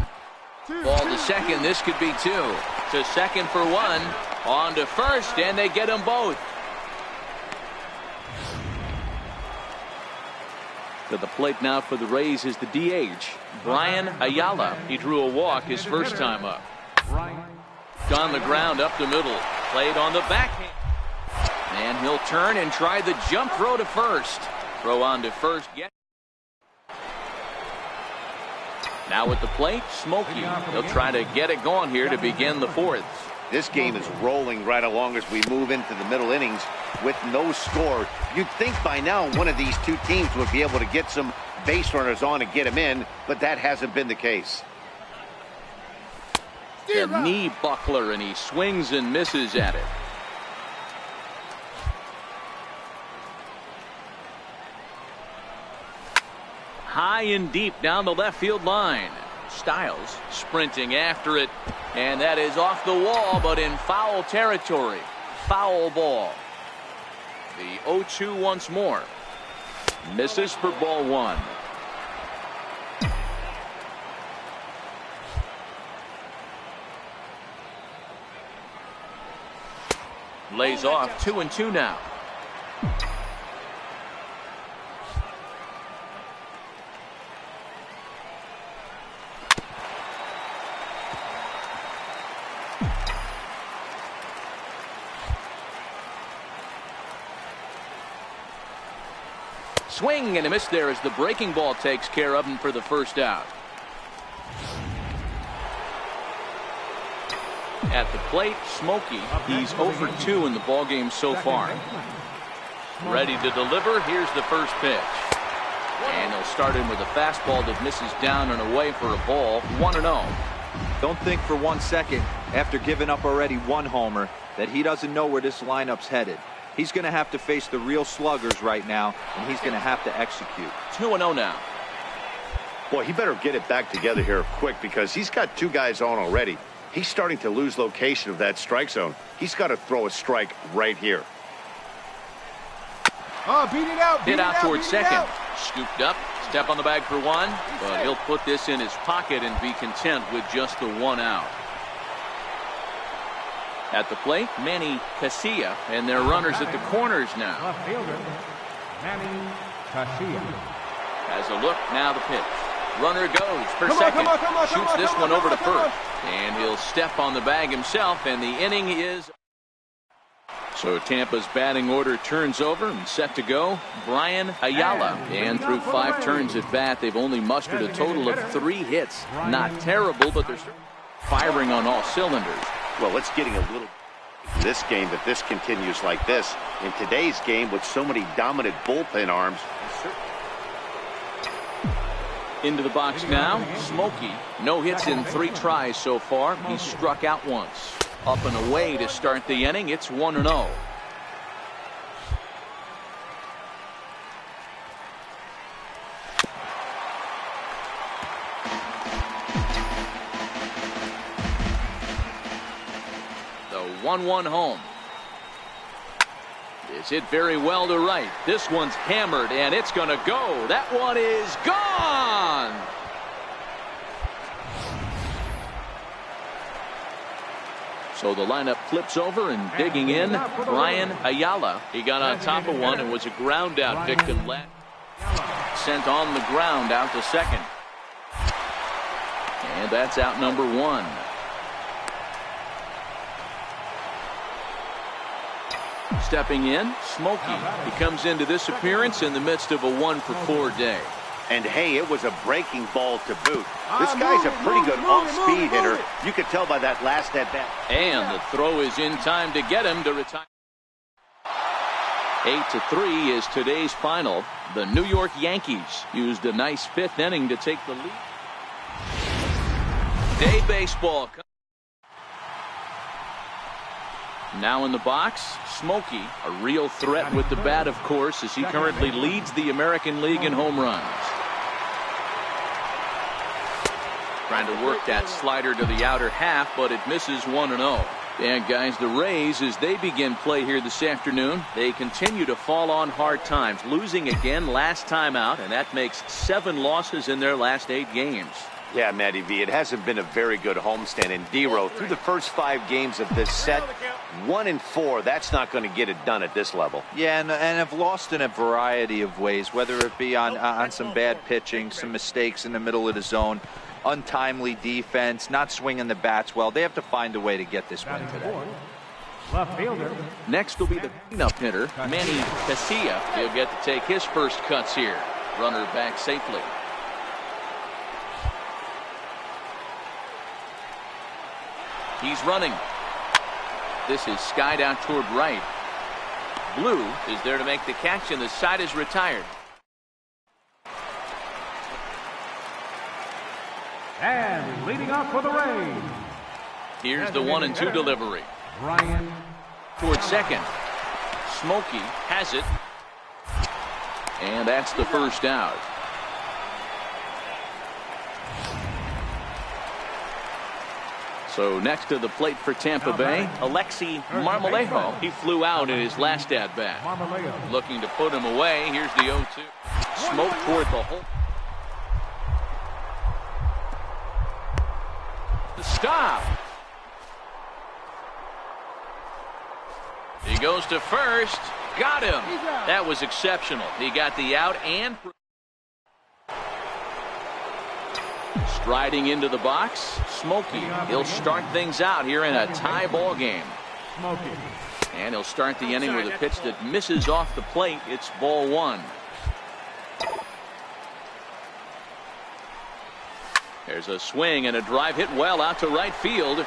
Ball to second. This could be 2. To second for 1. On to first, and they get them both. To the plate now for the Rays is the DH, Brian Ayala. He drew a walk his first time up. On the ground up the middle. Played on the backhand. And he'll turn and try the jump throw to first. Throw on to first. Now at the plate, Smokey. He'll try to get it going here to begin the 4th. This game is rolling right along as we move into the middle innings with no score. You'd think by now one of these two teams would be able to get some base runners on and get them in, but that hasn't been the case. The knee buckler, and he swings and misses at it. High and deep down the left field line. Styles sprinting after it, and that is off the wall, but in foul territory. Foul ball. The 0-2 once more. Misses for ball 1. Lays off 2-2 now. Swing and a miss there as the breaking ball takes care of him for the first out. At the plate, Smokey. He's 0 for 2 in the ballgame so far. Ready to deliver. Here's the first pitch. And he'll start in with a fastball that misses down and away for a ball. 1-0. Don't think for 1 second, after giving up already 1 homer, that he doesn't know where this lineup's headed. He's going to have to face the real sluggers right now, and he's going to have to execute. 2-0 now. Boy, he better get it back together here quick because he's got 2 guys on already. He's starting to lose location of that strike zone. He's got to throw a strike right here. Oh, beat it out. Hit out towards second. Scooped up. Step on the bag for 1. But he'll put this in his pocket and be content with just the 1 out. At the plate, Manny Casilla, and their runners at the corners now. Left fielder, Manny Casilla. Has a look, now the pitch. Runner goes for second. Shoots this one over to first. And he'll step on the bag himself, and the inning is... So Tampa's batting order turns over and set to go. Brian Ayala. And through 5 turns at bat, they've only mustered a total of 3 hits. Not terrible, but they're firing on all cylinders. Well, it's getting a little in this game if this continues like this. In today's game with so many dominant bullpen arms. Into the box now, Smokey. No hits in 3 tries so far. He's struck out once. Up and away to start the inning. It's 1-0. The 1-1 home. Is hit very well to right. This one's hammered, and it's going to go. That one is gone. So the lineup flips over and digging in, Brian Ayala. He got on top of one and was a ground out victim. Sent on the ground out to second. And that's out number 1. Stepping in, Smokey. He comes into this appearance in the midst of a 1 for 4 day. And hey, it was a breaking ball to boot. This guy's a pretty good off-speed hitter. You could tell by that last at-bat. And the throw is in time to get him to retire. 8-3 is today's final. The New York Yankees used a nice 5th inning to take the lead. Day baseball. Now in the box, Smokey, a real threat with the bat, of course, as he currently leads the American League in home runs. Trying to work that slider to the outer half, but it misses 1-0. And guys, the Rays, as they begin play here this afternoon, they continue to fall on hard times, losing again last time out, and that makes 7 losses in their last 8 games. Yeah, Matty V, it hasn't been a very good homestand. And D-Row, through the first 5 games of this set, 1-4, that's not going to get it done at this level. Yeah, and have lost in a variety of ways, whether it be on some bad pitching, some mistakes in the middle of the zone, untimely defense, not swinging the bats well. They have to find a way to get this win today. Left fielder. Next will be the cleanup hitter, Manny Casilla. He'll get to take his first cuts here. Runner back safely. He's running. This is skied out toward right. Blue is there to make the catch, and the side is retired. And leading off for the Rays. Here's the 1-2 delivery. Ryan. Toward second. Smokey has it. And that's the first out. So next to the plate for Tampa Bay, Alexi Marmolejo. He flew out in his last at-bat. Looking to put him away. Here's the 0-2. Smoke toward the hole. The stop. He goes to first. Got him. That was exceptional. He got the out and... Striding into the box, Smokey. He'll start things out here in a tie ball game. And he'll start the inning with a pitch that misses off the plate. It's ball 1. There's a swing and a drive hit well out to right field.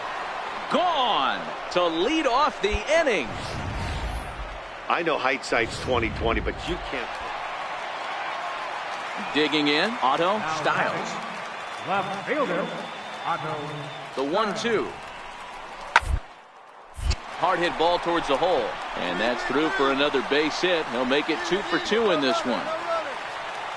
Gone to lead off the inning. I know hindsight's 20/20, but you can't. Digging in, Otto Styles. Left fielder, Otto. The 1-2. Hard hit ball towards the hole. And that's through for another base hit. He'll make it 2 for 2 in this one.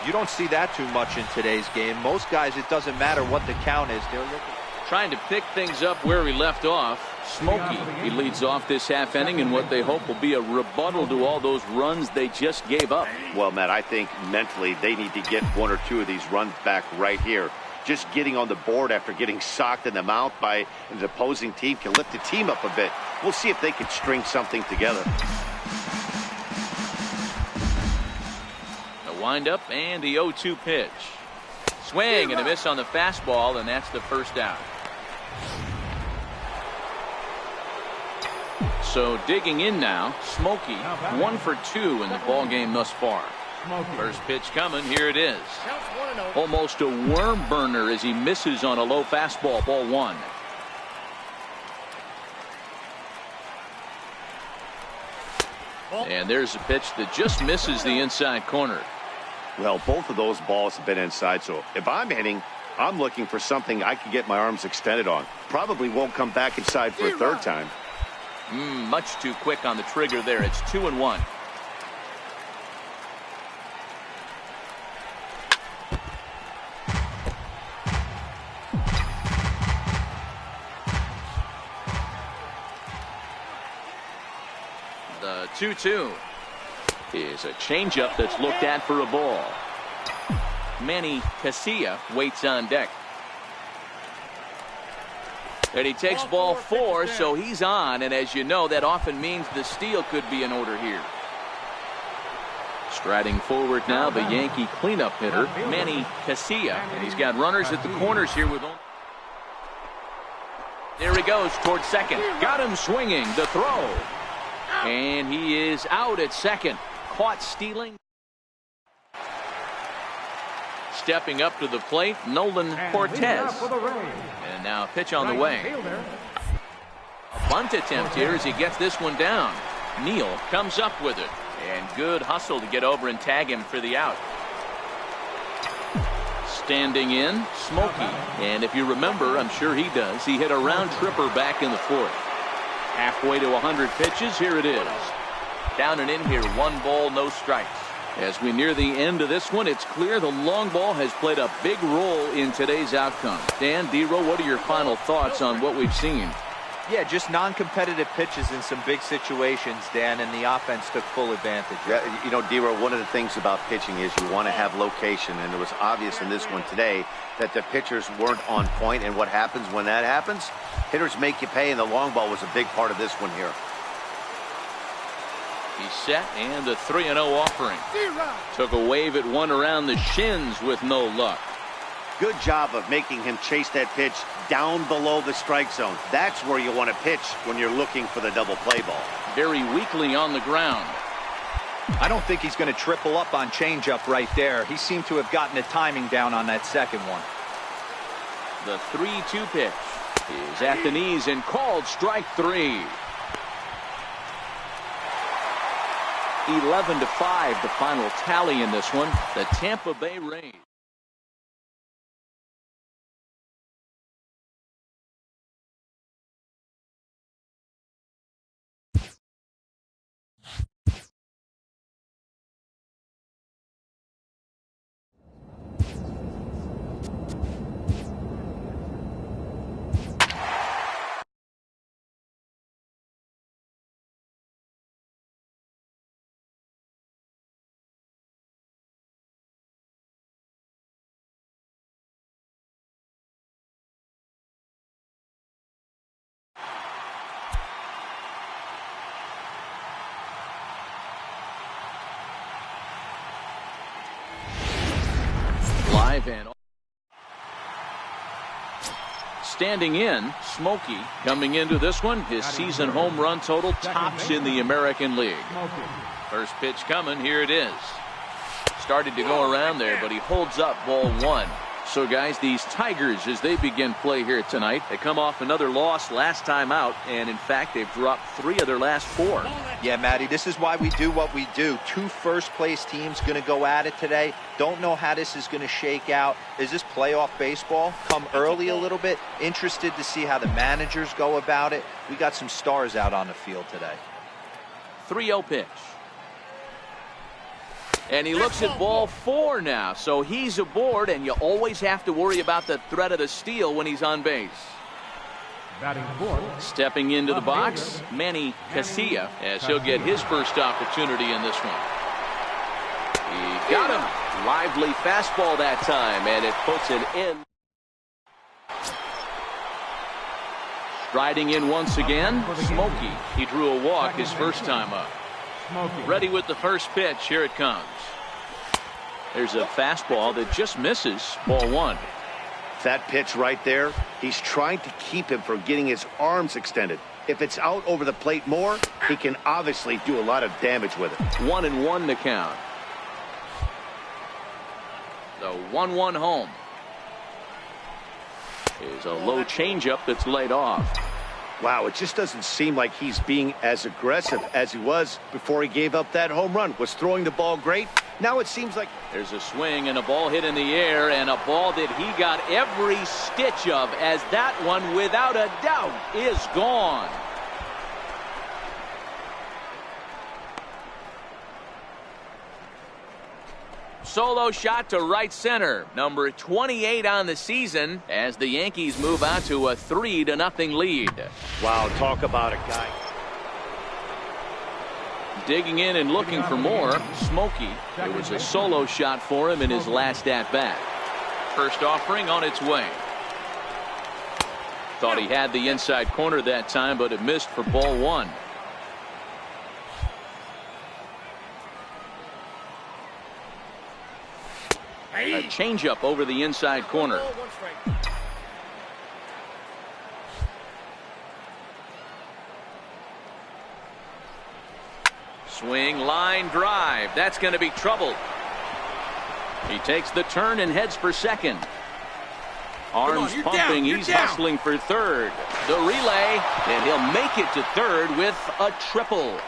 You don't see that too much in today's game. Most guys, it doesn't matter what the count is. They're looking. Trying to pick things up where he left off. Smokey, he leads off this half inning in what they hope will be a rebuttal to all those runs they just gave up. Well, Matt, I think mentally they need to get 1 or 2 of these runs back right here. Just getting on the board after getting socked in the mouth by an opposing team can lift the team up a bit. We'll see if they can string something together. The windup and the 0-2 pitch. Swing and a miss on the fastball, and that's the first out. So digging in now, Smokey, 1 for 2 in the ball game thus far. First pitch coming, here it is. Almost a worm burner as he misses on a low fastball, ball 1. And there's a pitch that just misses the inside corner. Well, both of those balls have been inside, so if I'm hitting, I'm looking for something I can get my arms extended on. Probably won't come back inside for a third time. Much too quick on the trigger there. It's 2-1. The 2-2 is a changeup that's looked at for a ball. Manny Casilla waits on deck. And he takes ball 4, so he's on, and as you know, that often means the steal could be in order here. Striding forward now, the Yankee cleanup hitter, Manny Casilla, and he's got runners at the corners here with him. There he goes towards second. Got him swinging. The throw. And he is out at second. Caught stealing. Stepping up to the plate, Nolan Cortez. And now a pitch on the way. A bunt attempt here as he gets this one down. Neal comes up with it. And good hustle to get over and tag him for the out. Standing in, Smokey. And if you remember, I'm sure he does, he hit a round tripper back in the 4th. Halfway to 100 pitches, here it is. Down and in here, 1 ball, no strikes. As we near the end of this one, it's clear the long ball has played a big role in today's outcome. Dan, D-Row, what are your final thoughts on what we've seen? Yeah, just non-competitive pitches in some big situations, Dan, and the offense took full advantage. Yeah, you know, D-Row, one of the things about pitching is you want to have location, and it was obvious in this one today that the pitchers weren't on point, and what happens when that happens? Hitters make you pay, and the long ball was a big part of this one here. He's set, and a 3-0 offering. Took a wave at one around the shins with no luck. Good job of making him chase that pitch down below the strike zone. That's where you want to pitch when you're looking for the double play ball. Very weakly on the ground. I don't think he's going to triple up on changeup right there. He seemed to have gotten the timing down on that second one. The 3-2 pitch is at the knees and called strike 3. 11-5 the final tally in this one. The Tampa Bay Rays. Live and standing in, Smokey coming into this one. His season home run total tops in the American League. First pitch coming, here it is. Started to go around there, but he holds up ball 1. So, guys, these Tigers, as they begin play here tonight, they come off another loss last time out, and in fact, they've dropped 3 of their last 4. Yeah, Matty, this is why we do what we do. 2 first-place teams going to go at it today. Don't know how this is going to shake out. Is this playoff baseball? Come early a little bit. Interested to see how the managers go about it. We got some stars out on the field today. 3-0 pitch. And he looks at ball 4 now, so he's aboard, and you always have to worry about the threat of the steal when he's on base. Batting fourth. Stepping into the box, Manny Casilla, as he'll get his first opportunity in this one. He got him. Lively fastball that time, and it puts an end. Striding in once again, Smokey. He drew a walk his first time up. Ready with the first pitch. Here it comes. There's a fastball that just misses. Ball 1. That pitch right there, he's trying to keep him from getting his arms extended. If it's out over the plate more, he can obviously do a lot of damage with it. 1-1 to count. The 1-1 home. Is a low changeup that's laid off. Wow, it just doesn't seem like he's being as aggressive as he was before he gave up that home run. Was throwing the ball great. Now it seems like there's a swing and a ball hit in the air, and a ball that he got every stitch of, as that one, without a doubt, is gone. Solo shot to right center. Number 28 on the season as the Yankees move out to a 3-0 lead. Wow, talk about a guy. Digging in and looking for more, Smokey. It was a solo shot for him in his last at-bat. First offering on its way. Thought he had the inside corner that time, but it missed for ball 1. A changeup over the inside corner. Swing, line drive. That's going to be trouble. He takes the turn and heads for second. Arms pumping. He's hustling for third. The relay, and he'll make it to third with a triple.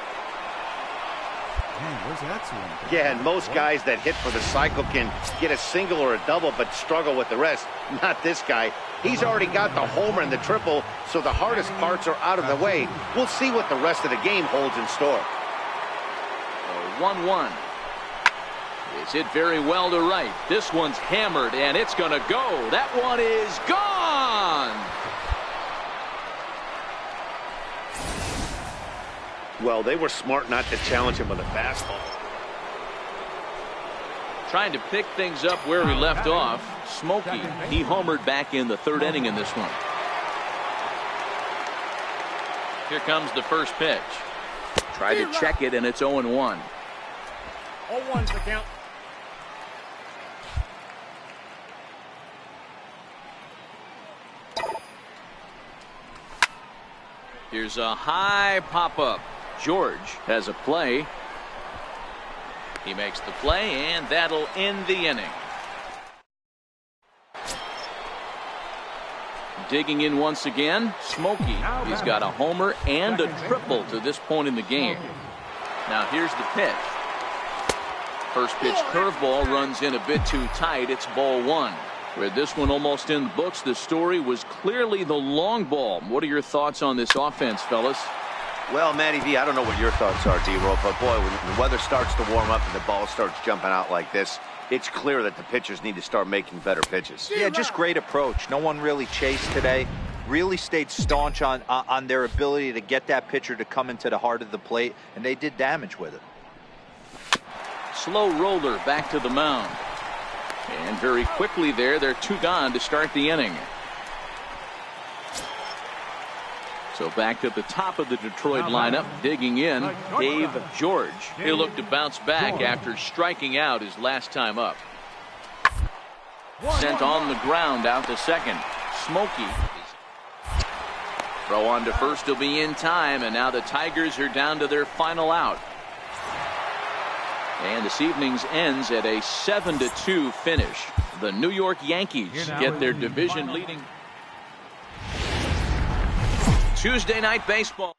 Man, where's that swing? Yeah, and most guys that hit for the cycle can get a single or a double, but struggle with the rest. Not this guy. He's already got the homer and the triple, so the hardest parts are out of the way. We'll see what the rest of the game holds in store. 1-1. It's hit very well to right. This one's hammered, and it's going to go. That one is gone. Well, they were smart not to challenge him with a fastball. Trying to pick things up where we left off. Smokey, he homered back in the 3rd inning in this one. Here comes the first pitch. Tried to check it, and it's 0-1. 0-1's the count. Here's a high pop-up. George has a play. He makes the play, and that'll end the inning. Digging in once again, Smokey. He's got a homer and a triple to this point in the game. Now here's the pitch. First pitch curveball runs in a bit too tight. It's ball 1. With this one almost in the books, the story was clearly the long ball. What are your thoughts on this offense, fellas? Well, Matty V, I don't know what your thoughts are, D-Roll, but boy, when the weather starts to warm up and the ball starts jumping out like this, it's clear that the pitchers need to start making better pitches. Yeah, just great approach. No one really chased today. Really stayed staunch on their ability to get that pitcher to come into the heart of the plate, and they did damage with it. Slow roller back to the mound. And very quickly there, they're 2 gone to start the inning. So back to the top of the Detroit lineup, digging in, Dave George. He'll look to bounce back after striking out his last time up. Sent on the ground out to second. Smokey. Throw on to first will be in time, and now the Tigers are down to their final out. And this evening's ends at a 7-2 finish. The New York Yankees get their division leading Tuesday night baseball.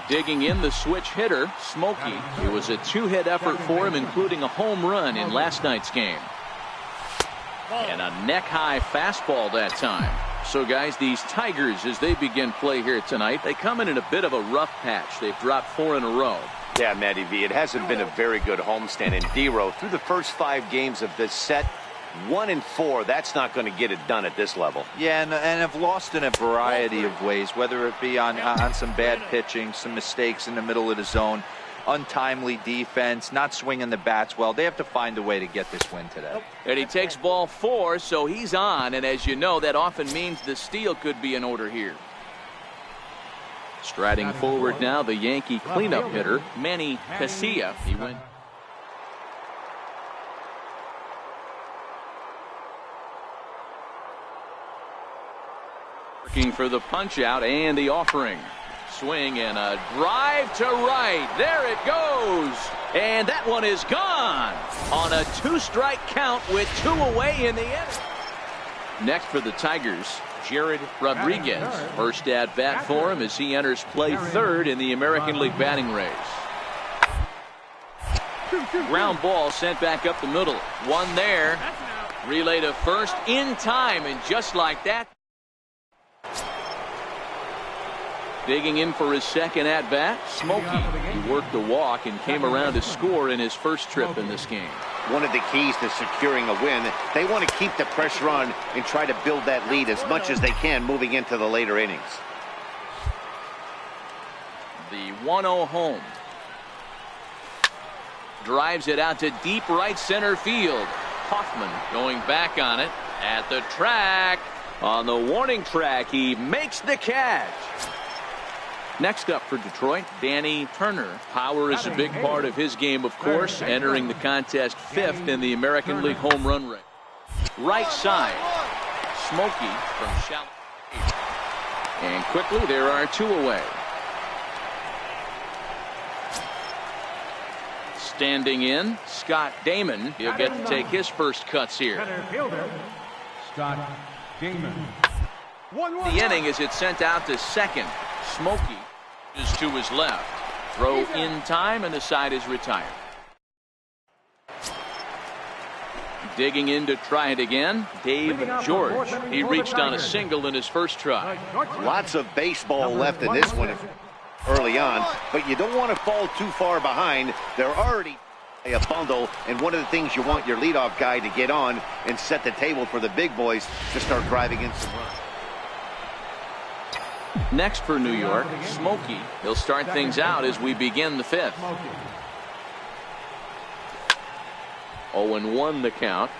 Digging in, the switch hitter, Smokey. It was a two-hit effort for him, including a home run in last night's game. And a neck-high fastball that time. So, guys, these Tigers, as they begin play here tonight, they come in a bit of a rough patch. They've dropped 4 in a row. Yeah, Matty V, it hasn't been a very good homestand. And D-Row, through the first 5 games of this set, 1-4, that's not going to get it done at this level. Yeah, and have lost in a variety of ways, whether it be on some bad pitching, some mistakes in the middle of the zone, untimely defense, not swinging the bats well. They have to find a way to get this win today. And he takes ball 4, so he's on. And as you know, that often means the steal could be in order here. Striding forward now, the Yankee cleanup hitter, Manny Casilla. He went. Working for the punch out and the offering. Swing and a drive to right. There it goes. And that one is gone on a 2-strike count with 2 away in the inning. Next for the Tigers, Jared Rodriguez. First at bat for him as he enters play 3rd in the American League batting race. Ground ball sent back up the middle. One there. Relay to first in time, and just like that. Digging in for his second at-bat, Smokey. He worked the walk and came around to score in his first trip in this game. One of the keys to securing a win, they want to keep the pressure on and try to build that lead as much as they can moving into the later innings. The 1-0 home. Drives it out to deep right center field. Hoffman going back on it at the track. On the warning track, he makes the catch. Next up for Detroit, Danny Turner. Power is a big part of his game, of course, entering the contest 5th in the American League home run rate. Right side, Smokey from shallow. And quickly, there are 2 away. Standing in, Scott Damon. He'll get to take his first cuts here. Scott Damon. The inning as it's sent out to second. Smokey is to his left. Throw in time, and the side is retired. Digging in to try it again, Dave George. He reached on a single in his first try. Lots of baseball left in this one early on, but you don't want to fall too far behind. They're already a bundle, and one of the things you want your leadoff guy to get on and set the table for the big boys to start driving in some runs. Next for New York, Smokey. He'll start things out as we begin the 5th. 0-1 the count.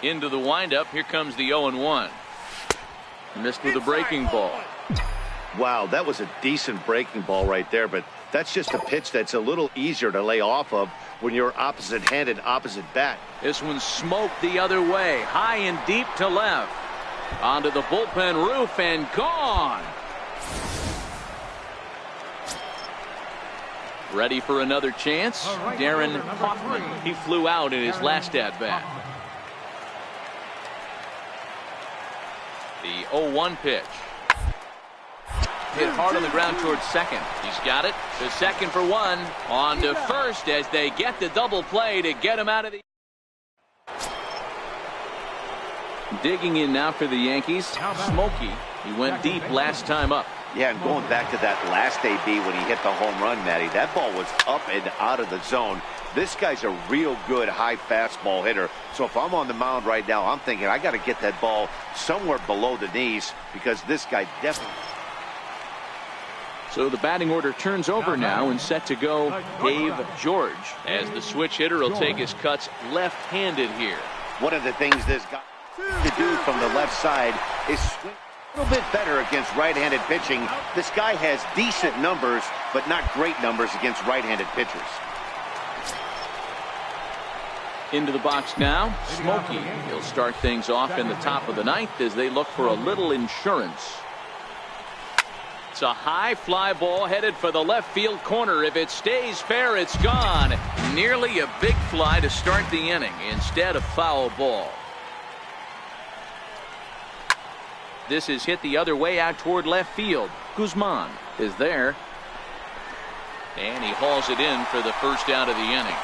Into the windup. Here comes the 0-1. Missed with a breaking ball. Wow, that was a decent breaking ball right there, but that's just a pitch that's a little easier to lay off of when you're opposite-handed, opposite bat. This one's smoked the other way, high and deep to left. Onto the bullpen roof and gone. Ready for another chance? Darren Hoffman. He flew out in his last at-bat. The 0-1 pitch. Hit hard on the ground towards second. He's got it. To second for 1. On to first as they get the double play to get him out of the... Digging in now for the Yankees, Smokey. He went deep last time up. Yeah, and going back to that last AB when he hit the home run, Matty, that ball was up and out of the zone. This guy's a real good high fastball hitter. So if I'm on the mound right now, I'm thinking I got to get that ball somewhere below the knees because this guy definitely... So the batting order turns over now and set to go Dave George as the switch hitter will take his cuts left-handed here. One of the things this guy to do from the left side is swing a little bit better against right-handed pitching. This guy has decent numbers, but not great numbers against right-handed pitchers. Into the box now, Smokey. He'll start things off in the top of the 9th as they look for a little insurance. It's a high fly ball headed for the left field corner. If it stays fair, it's gone. Nearly a big fly to start the inning instead of foul ball. This is hit the other way out toward left field. Guzman is there. And he hauls it in for the first out of the inning.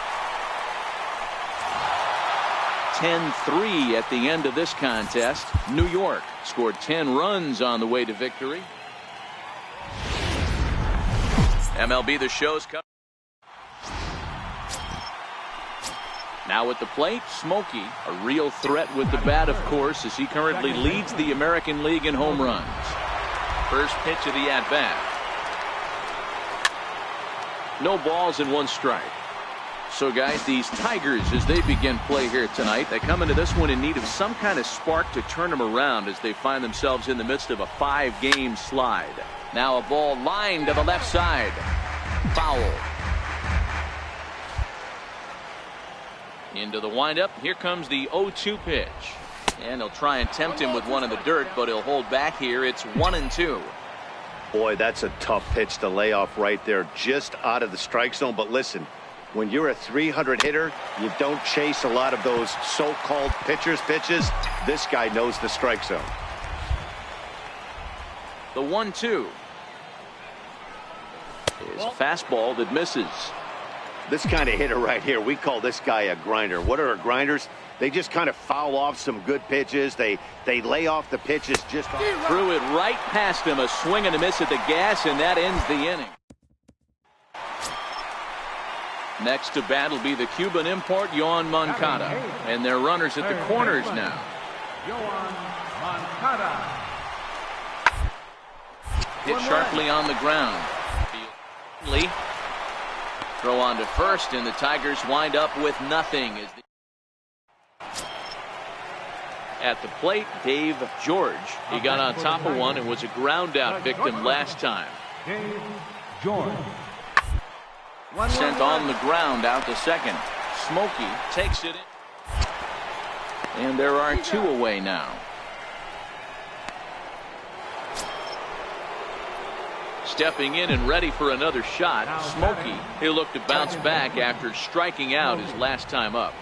10-3 at the end of this contest. New York scored 10 runs on the way to victory. MLB The Show's cover. Now at the plate, Smokey, a real threat with the bat, of course, as he currently leads the American League in home runs. First pitch of the at-bat. No balls and 1 strike. So, guys, these Tigers, as they begin play here tonight, they come into this one in need of some kind of spark to turn them around as they find themselves in the midst of a 5-game slide. Now a ball lined to the left side. Foul. Into the windup. Here comes the 0-2 pitch. And he'll try and tempt him with one in the dirt, but he'll hold back here. It's 1-2. Boy, that's a tough pitch to lay off right there, just out of the strike zone. But listen, when you're a 300 hitter, you don't chase a lot of those so-called pitchers' pitches. This guy knows the strike zone. The 1-2 is a fastball that misses. This kind of hitter right here, we call this guy a grinder. What are grinders? They just kind of foul off some good pitches. They lay off the pitches just threw it right past him. A swing and a miss at the gas, and that ends the inning. Next to bat will be the Cuban import, Yoan Moncada. And they're runners at the corners now. Yoan Moncada. Hit sharply on the ground. Lee. Throw on to first, and the Tigers wind up with nothing. At the plate, Dave George. He got on top of one and was a ground out victim last time. Dave George. Sent on the ground out to second. Smokey takes it in. And there are 2 away now. Stepping in and ready for another shot, Smokey. He'll look to bounce back after striking out his last time up.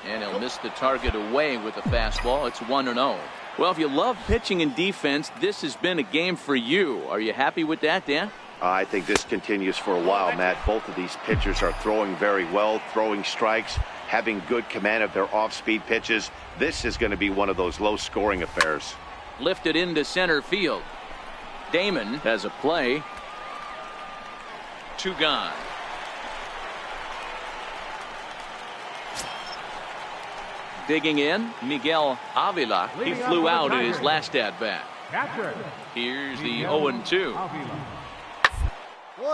And he'll miss the target away with a fastball. It's 1-0. Well, if you love pitching and defense, this has been a game for you. Are you happy with that, Dan? I think this continues for a while, Matt. Both of these pitchers are throwing very well, throwing strikes, having good command of their off-speed pitches. This is going to be one of those low-scoring affairs. Lifted into center field. Damon has a play. 2 gone. Digging in, Miguel Avila. He flew out in his last at-bat. Here's the 0-2.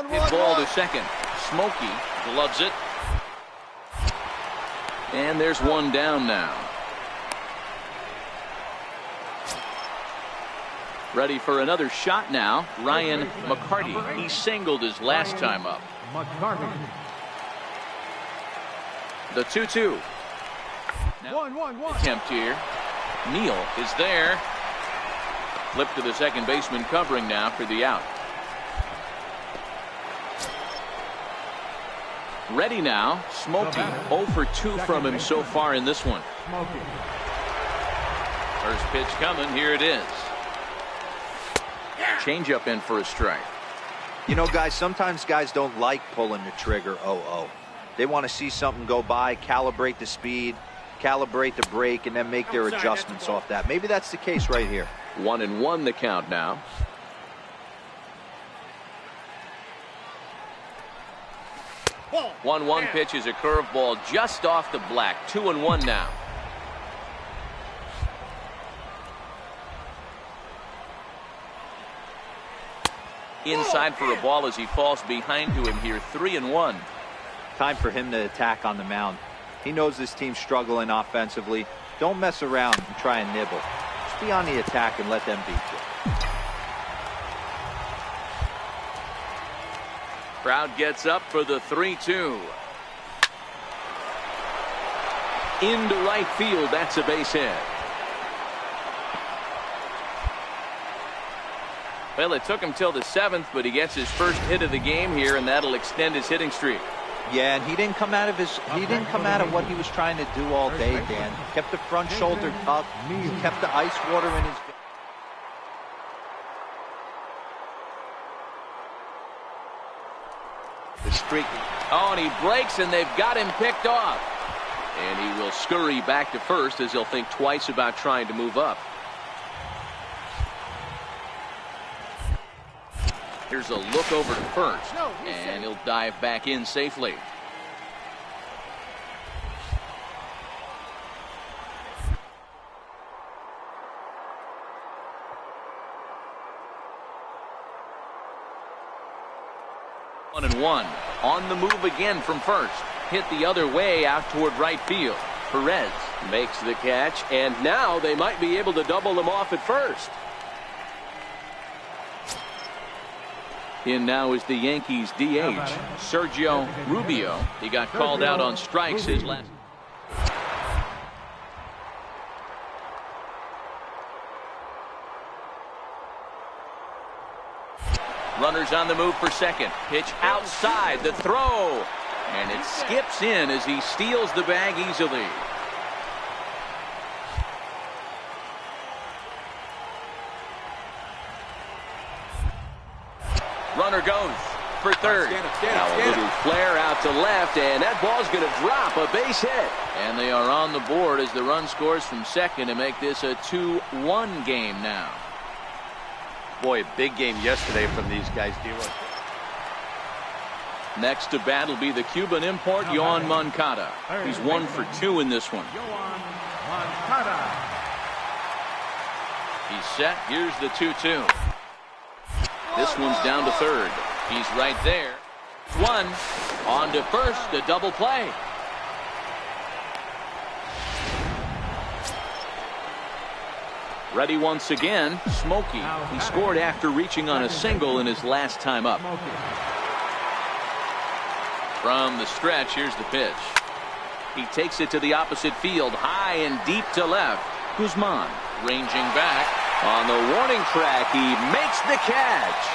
Hit ball to second. Smokey gloves it. And there's 1 down now. Ready for another shot now. Ryan McCarty. He singled his last time up. The 2-2. Attempt here. Neal is there. Flip to the second baseman covering now for the out. Ready now. Smokey 0 for 2 from him so far in this one. First pitch coming. Here it is. Changeup in for a strike. You know, guys, sometimes guys don't like pulling the trigger 0-0. They want to see something go by, calibrate the speed, calibrate the break, and then make their adjustments off that. Maybe that's the case right here. 1-1 the count now. Ball. 1-1 pitch is a curveball just off the black. 2-1 now. Inside for a ball as he falls behind to him here. 3-1. Time for him to attack on the mound. He knows this team's struggling offensively. Don't mess around and try and nibble. Just be on the attack and let them beat you. Crowd gets up for the 3-2. Into right field. That's a base hit. Well, it took him till the 7th, but he gets his first hit of the game here, and that'll extend his hitting streak. Yeah, and he didn't come out of what he was trying to do all day, Dan. Kept the front shoulder up, kept the ice water in his. The streak. Oh, and he breaks, and they've got him picked off. And he will scurry back to first as he'll think twice about trying to move up. Here's a look over to first, and he'll dive back in safely. One and one. On the move again from first. Hit the other way out toward right field. Perez makes the catch, and now they might be able to double them off at first. In now is the Yankees DH, Sergio Rubio. He got called out on strikes his last. Runners on the move for second. Pitch outside, the throw. And it skips in as he steals the bag easily. Runner goes for third. Now a little flare out to left, and that ball's going to drop. A base hit. And they are on the board as the run scores from second to make this a 2-1 game now. Boy, a big game yesterday from these guys, D-Roy. Next to bat will be the Cuban import, Yoan Moncada. He's 1 for 2 in this one. He's set. Here's the 2-2. This one's down to third. He's right there. One. On to first. A double play. Ready once again. Smokey. He scored after reaching on a single in his last time up. From the stretch, here's the pitch. He takes it to the opposite field, high and deep to left. Guzman ranging back. On the warning track, he makes the catch.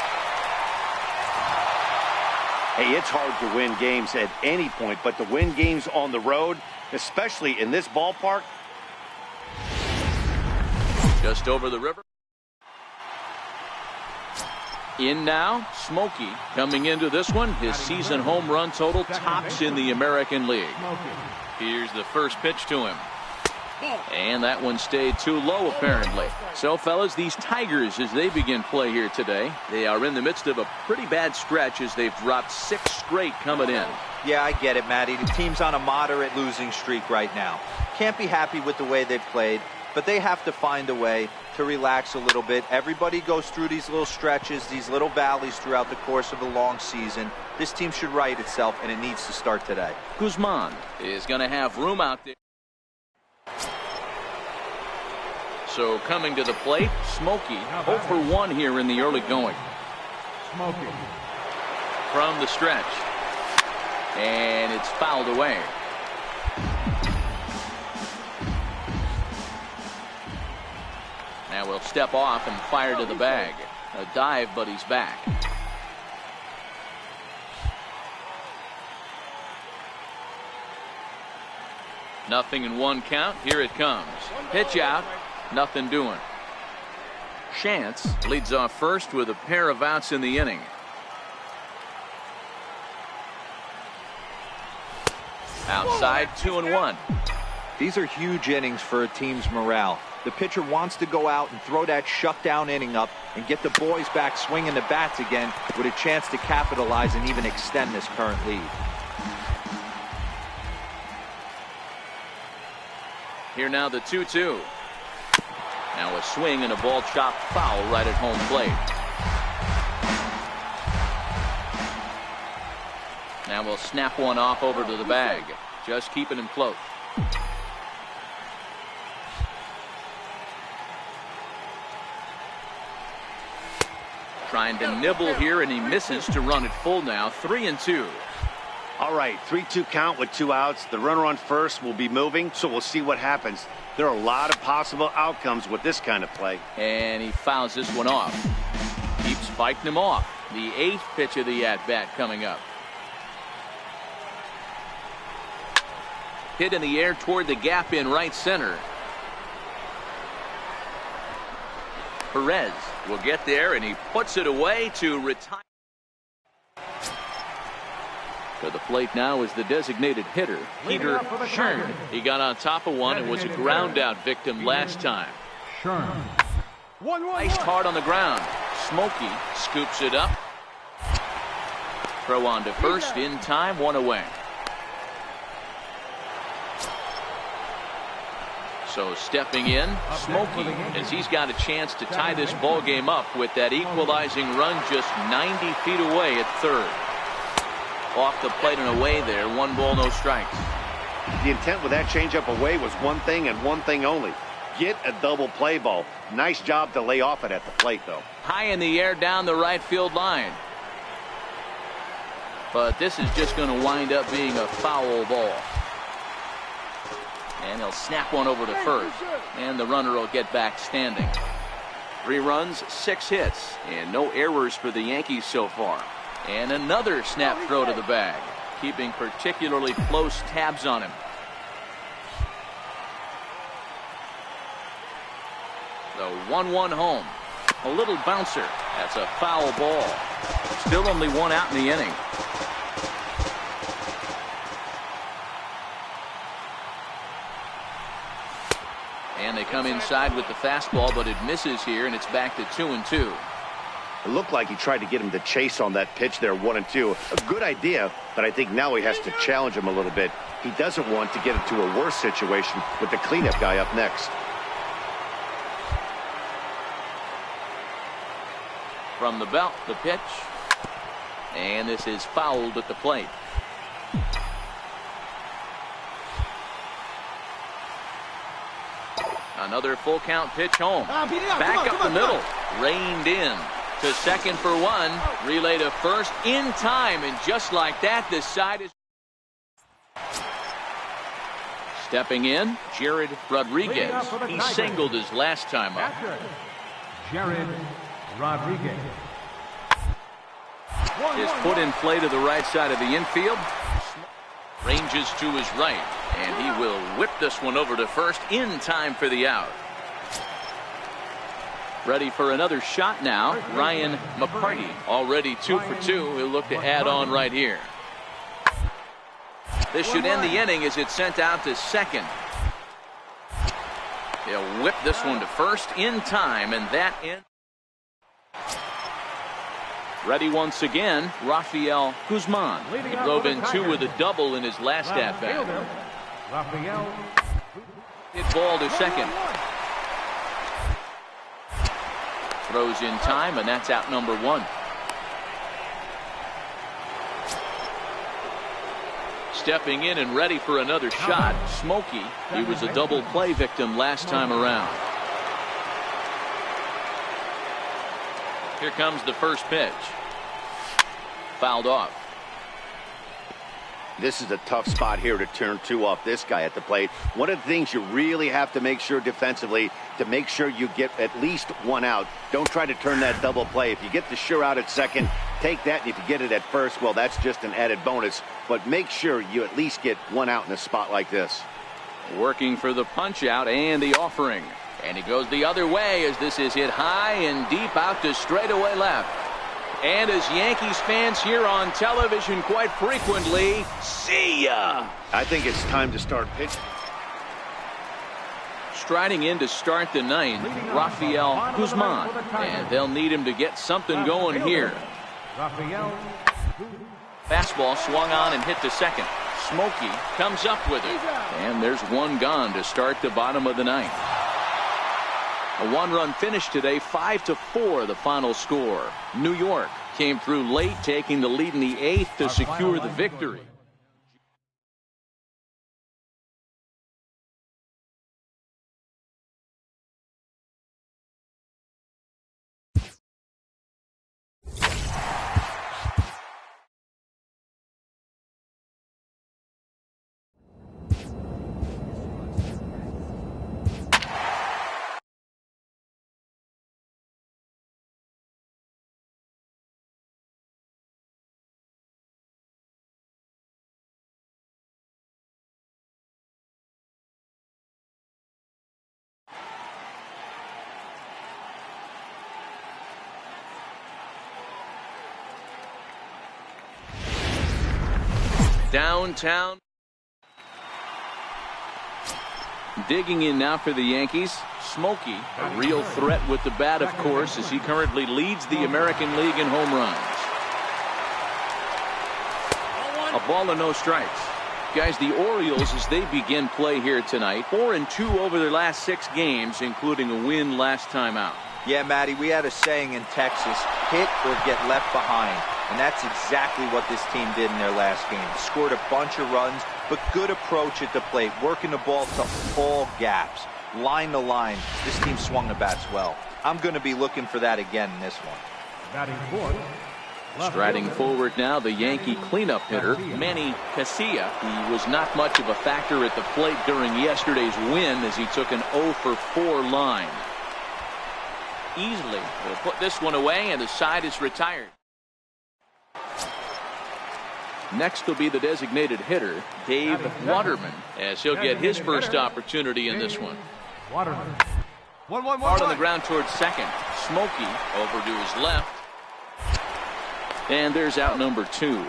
Hey, it's hard to win games at any point, but to win games on the road, especially in this ballpark. Just over the river. In now, Smokey coming into this one. His season home run total tops in the American League. Here's the first pitch to him. And that one stayed too low, apparently. So, fellas, these Tigers, as they begin play here today, they are in the midst of a pretty bad stretch as they've dropped 6 straight coming in. Yeah, I get it, Matty. The team's on a moderate losing streak right now. Can't be happy with the way they've played, but they have to find a way to relax a little bit. Everybody goes through these little stretches, these little valleys throughout the course of a long season. This team should right itself, and it needs to start today. Guzman is going to have room out there. So coming to the plate, Smokey 0 for 1 here in the early going. Smokey. From the stretch. And it's fouled away. Now we'll step off and fire to the bag. A dive, but he's back. Nothing in 1 count. Here it comes. Pitch out. Nothing doing. Chance leads off first with a pair of outs in the inning. Outside, 2-1. These are huge innings for a team's morale. The pitcher wants to go out and throw that shutdown inning up and get the boys back swinging the bats again with a chance to capitalize and even extend this current lead. Here now the 2-2. Now a swing and a ball chopped foul right at home plate. Now we'll snap one off over to the bag. Just keeping him close. Trying to nibble here, and he misses to run it full now. 3-2. All right, 3-2 count with 2 outs. The runner on first will be moving, so we'll see what happens. There are a lot of possible outcomes with this kind of play. And he fouls this one off. Keeps fighting him off. The 8th pitch of the at-bat coming up. Hit in the air toward the gap in right center. Perez will get there, and he puts it away to retire. To the plate now is the designated hitter, Peter Schern. He got on top of one and was a ground-out victim last time. Iced hard on the ground. Smokey scoops it up. Throw on to first in time, one away. So stepping in, Smokey, as he's got a chance to tie this ball game up with that equalizing run just 90 feet away at third. Off the plate and away there, 1 ball, no strikes. The intent with that changeup away was one thing and one thing only. Get a double play ball. Nice job to lay off it at the plate, though. High in the air down the right field line. But this is just going to wind up being a foul ball. And he'll snap one over to first. And the runner will get back standing. 3 runs, 6 hits, and no errors for the Yankees so far. And another snap throw to the bag, keeping particularly close tabs on him. The 1-1 home. A little bouncer. That's a foul ball. Still only 1 out in the inning. And they come inside with the fastball, but it misses here, and it's back to 2-2. It looked like he tried to get him to chase on that pitch there, 1-2. A good idea, but I think now he has to challenge him a little bit. He doesn't want to get into a worse situation with the cleanup guy up next. From the belt, the pitch. And this is fouled at the plate. Another full count pitch home. Back up the middle. Reined in. To second for 1. Relay to first in time. And just like that, this side is. Stepping in, Jared Rodriguez. He singled his last time up. Jared Rodriguez. His foot in play to the right side of the infield. Ranges to his right. And he will whip this one over to first in time for the out. Ready for another shot now. Ryan McCarty already 2 for 2. He'll look to add on right here. This should end the inning as it's sent out to second. He'll whip this one to first in time, and that ends. Ready once again, Rafael Guzman. He drove in 2 with a double in his last at-bat. Hit ball to second. Throws in time, and that's out number 1. Stepping in and ready for another shot, Smokey. He was a double play victim last time around. Here comes the first pitch. Fouled off. This is a tough spot here to turn 2 off this guy at the plate. One of the things you really have to make sure defensively, to make sure you get at least 1 out. Don't try to turn that double play. If you get the sure out at second, take that, and if you get it at first, well, that's just an added bonus. But make sure you at least get 1 out in a spot like this. Working for the punch out and the offering. And he goes the other way as this is hit high and deep out to straightaway left. And as Yankees fans hear on television quite frequently, see ya! I think it's time to start pitching. Striding in to start the 9th, Rafael Guzman. And they'll need him to get something going here. Fastball swung on and hit to second. Smokey comes up with it. And there's 1 gone to start the bottom of the 9th. A 1-run finish today, 5-4 the final score. New York came through late, taking the lead in the 8th to secure the victory. downtown. Digging in now for the Yankees, Smokey, a real threat with the bat, of course, as he currently leads the American League in home runs. A ball and no strikes. Guys, the Orioles, as they begin play here tonight, 4-2 over their last 6 games, including a win last time out. Yeah, Matty, we had a saying in Texas, hit or get left behind. And that's exactly what this team did in their last game. Scored a bunch of runs, but good approach at the plate, working the ball to all gaps. Line to line, this team swung the bats well. I'm going to be looking for that again in this one. Batting fourth. Striding forward now, the Yankee cleanup hitter, Manny Casilla. He was not much of a factor at the plate during yesterday's win as he took an 0-for-4 line. Easily will put this one away, and the side is retired. Next will be the designated hitter, Dave Waterman, as he'll get his first opportunity in this one. Waterman. Hard on the ground towards second. Smokey over to his left. And there's out number 2.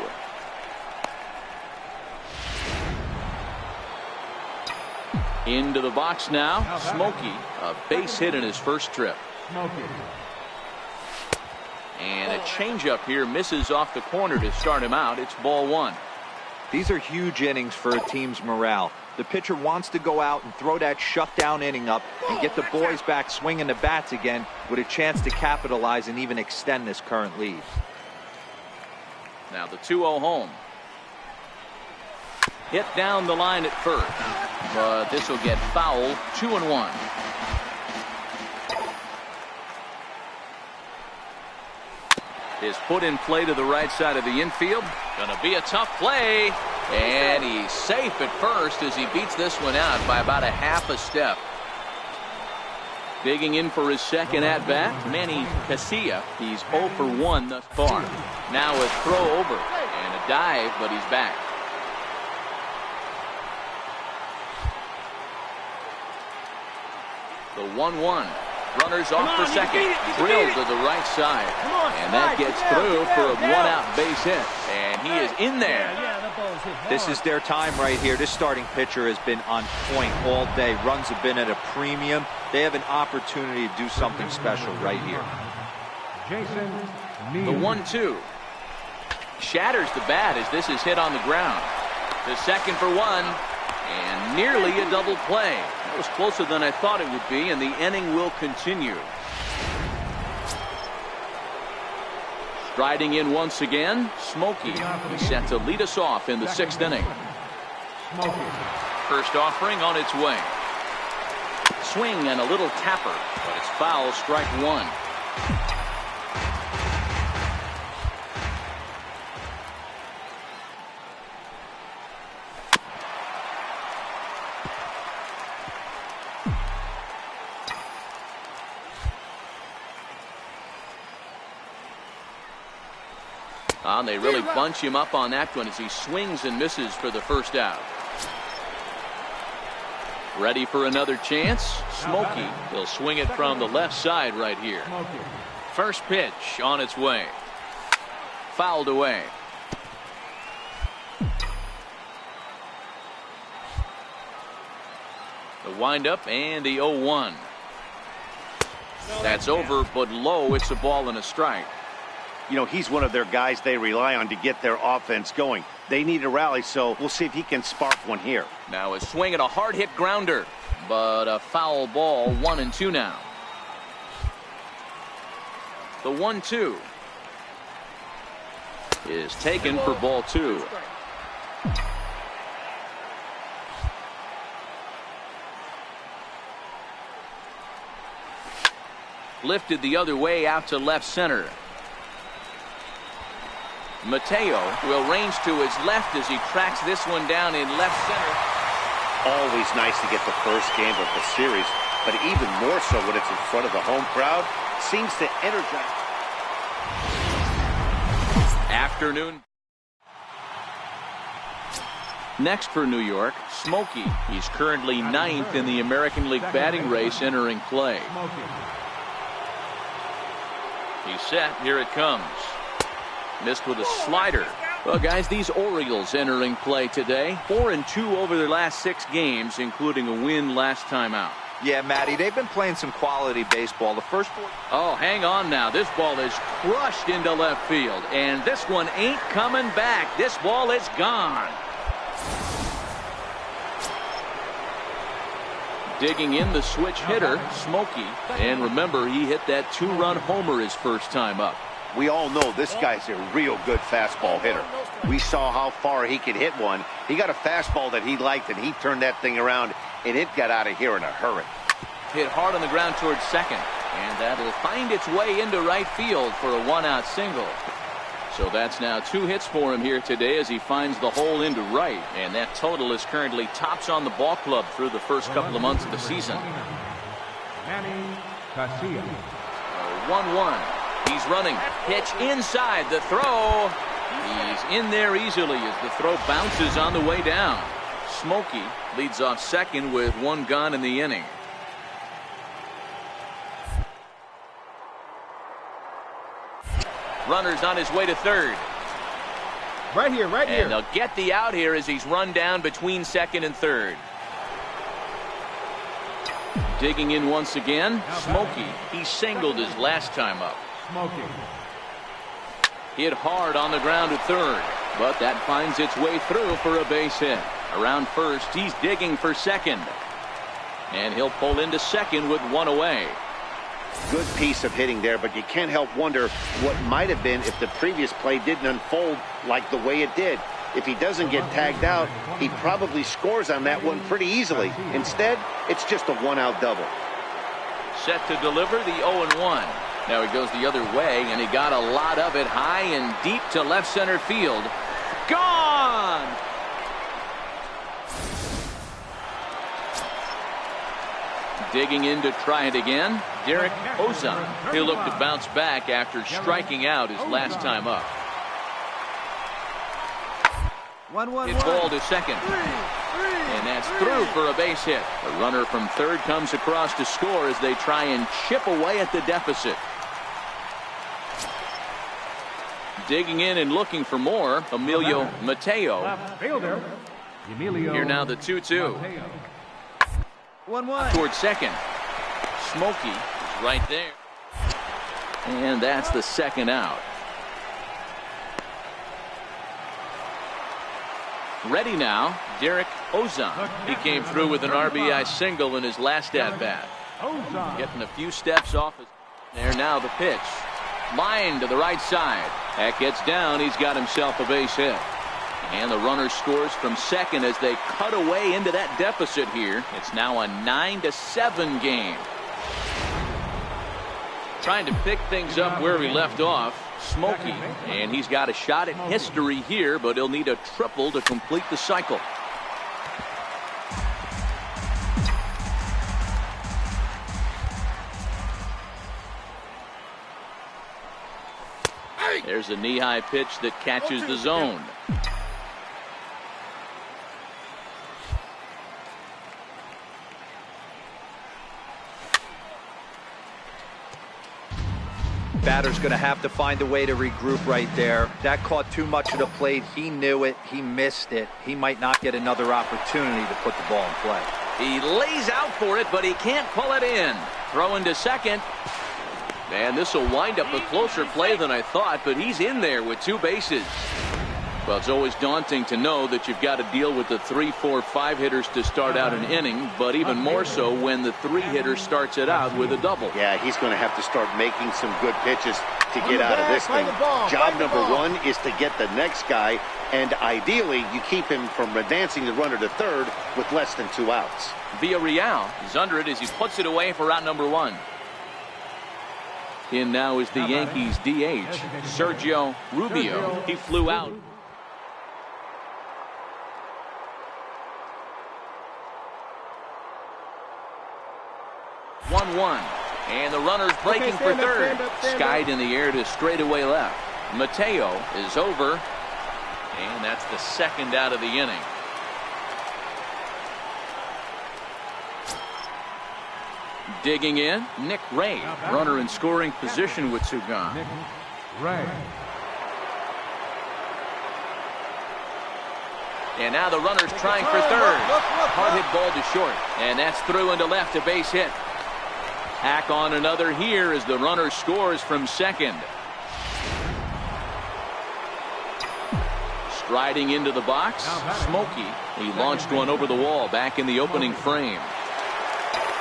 Into the box now. Smokey, a base hit in his first trip. And a changeup here misses off the corner to start him out. It's ball 1. These are huge innings for a team's morale. The pitcher wants to go out and throw that shutdown inning up and get the boys back swinging the bats again with a chance to capitalize and even extend this current lead. Now the 2-0 home. Hit down the line at first, but this will get foul. 2-1. Is put in play to the right side of the infield. Gonna be a tough play, and he's safe at first as he beats this one out by about a half a step. Digging in for his second at-bat, Manny Casilla. He's 0-for-1 thus far. Now a throw over and a dive, but he's back. The 1-1. Runners off for second. Drilled to the right side. And that gets through for a one-out base hit. And he is in there. This is their time right here. This starting pitcher has been on point all day. Runs have been at a premium. They have an opportunity to do something special right here. The 1-2. Shatters the bat as this is hit on the ground. The second for 1. And nearly a double play. That was closer than I thought it would be, and the inning will continue. Striding in once again, Smokey. He's set to lead us off in the 6th inning. First offering on its way. Swing and a little tapper, but it's foul, strike 1. They really bunch him up on that one as he swings and misses for the first out. Ready for another chance. Smokey. He'll swing it from the left side right here. First pitch on its way. Fouled away. The windup and the 0-1. That's over, but low. It's a ball and a strike. You know, he's one of their guys they rely on to get their offense going. They need a rally, so we'll see if he can spark one here. Now a swing at a hard hit grounder, but a foul ball. 1-2 now. The 1-2 is taken for ball 2. Lifted the other way out to left center. Mateo will range to his left as he tracks this one down in left center. Always nice to get the first game of the series, but even more so when it's in front of the home crowd. Seems to energize. Afternoon. Next for New York, Smokey. He's currently 9th in the American League batting race entering play. He's set. Here it comes. Missed with a slider. Well, guys, these Orioles entering play today. 4-2 over their last 6 games, including a win last time out. Yeah, Matty, they've been playing some quality baseball. The first 4. Oh, hang on now. This ball is crushed into left field, and this one ain't coming back. This ball is gone. Digging in the switch hitter, Smokey. And remember, he hit that 2-run homer his first time up. We all know this guy's a real good fastball hitter. We saw how far he could hit one. He got a fastball that he liked, and he turned that thing around, and it got out of here in a hurry. Hit hard on the ground towards second, and that'll find its way into right field for a 1-out single. So that's now 2 hits for him here today as he finds the hole into right, and that total is currently tops on the ball club through the first couple of months of the season. 1-1. He's running. Pitch inside. The throw. He's in there easily as the throw bounces on the way down. Smokey leads off second with 1 gone in the inning. Runner's on his way to third. Right here, right here. And they'll get the out here as he's run down between second and third. Digging in once again, Smokey. He singled his last time up. Smokey. Hit hard on the ground at third, but that finds its way through for a base hit. Around first, he's digging for second. And he'll pull into second with 1 away. Good piece of hitting there, but you can't help wonder what might have been if the previous play didn't unfold like the way it did. If he doesn't get tagged out, he probably scores on that one pretty easily. Instead, it's just a 1-out double. Set to deliver the 0-1. Now he goes the other way, and he got a lot of it high and deep to left center field. Gone! Digging in to try it again, Derek Ozon. He'll look to bounce back after striking out his last time up. 1-1. Hit ball to second. And that's through for a base hit. The runner from third comes across to score as they try and chip away at the deficit. Digging in and looking for more, Emilio Mateo. Fielder. Emilio. Here now the 2-2. 1-1. Towards second. Smokey is right there. And that's the second out. Ready now, Derek Ozon. He came through with an RBI single in his last at-bat. Getting a few steps off. There now the pitch. Line to the right side. That gets down. He's got himself a base hit. And the runner scores from second as they cut away into that deficit here. It's now a 9-7 game. Trying to pick things up where we left off. Smokey, and he's got a shot at history here, but he'll need a triple to complete the cycle. There's a knee-high pitch that catches the zone. Batter's going to have to find a way to regroup right there. That caught too much of the plate. He knew it. He missed it. He might not get another opportunity to put the ball in play. He lays out for it, but he can't pull it in. Throwing to second. And this will wind up a closer play than I thought, but he's in there with 2 bases. Well, it's always daunting to know that you've got to deal with the 3, 4, 5 hitters to start out an inning, but even more so when the 3 hitter starts it out with a double. Yeah, he's going to have to start making some good pitches to get out of this thing. Job number 1 is to get the next guy, and ideally you keep him from advancing the runner to third with less than 2 outs. Villarreal is under it as he puts it away for out number 1. In now is the Yankees DH, Sergio Rubio. He flew out. 1-1. And the runner's breaking for third. Skied in the air to straightaway left. Mateo is over. And that's the second out of the inning. Digging in, Nick Ray. Runner in scoring position with 2 gone. Nick Ray. And now the runner's trying for third. Hard hit ball to short. And that's through into left, a base hit. Hack on another here as the runner scores from second. Striding into the box, Smokey. He launched one over the wall back in the opening frame.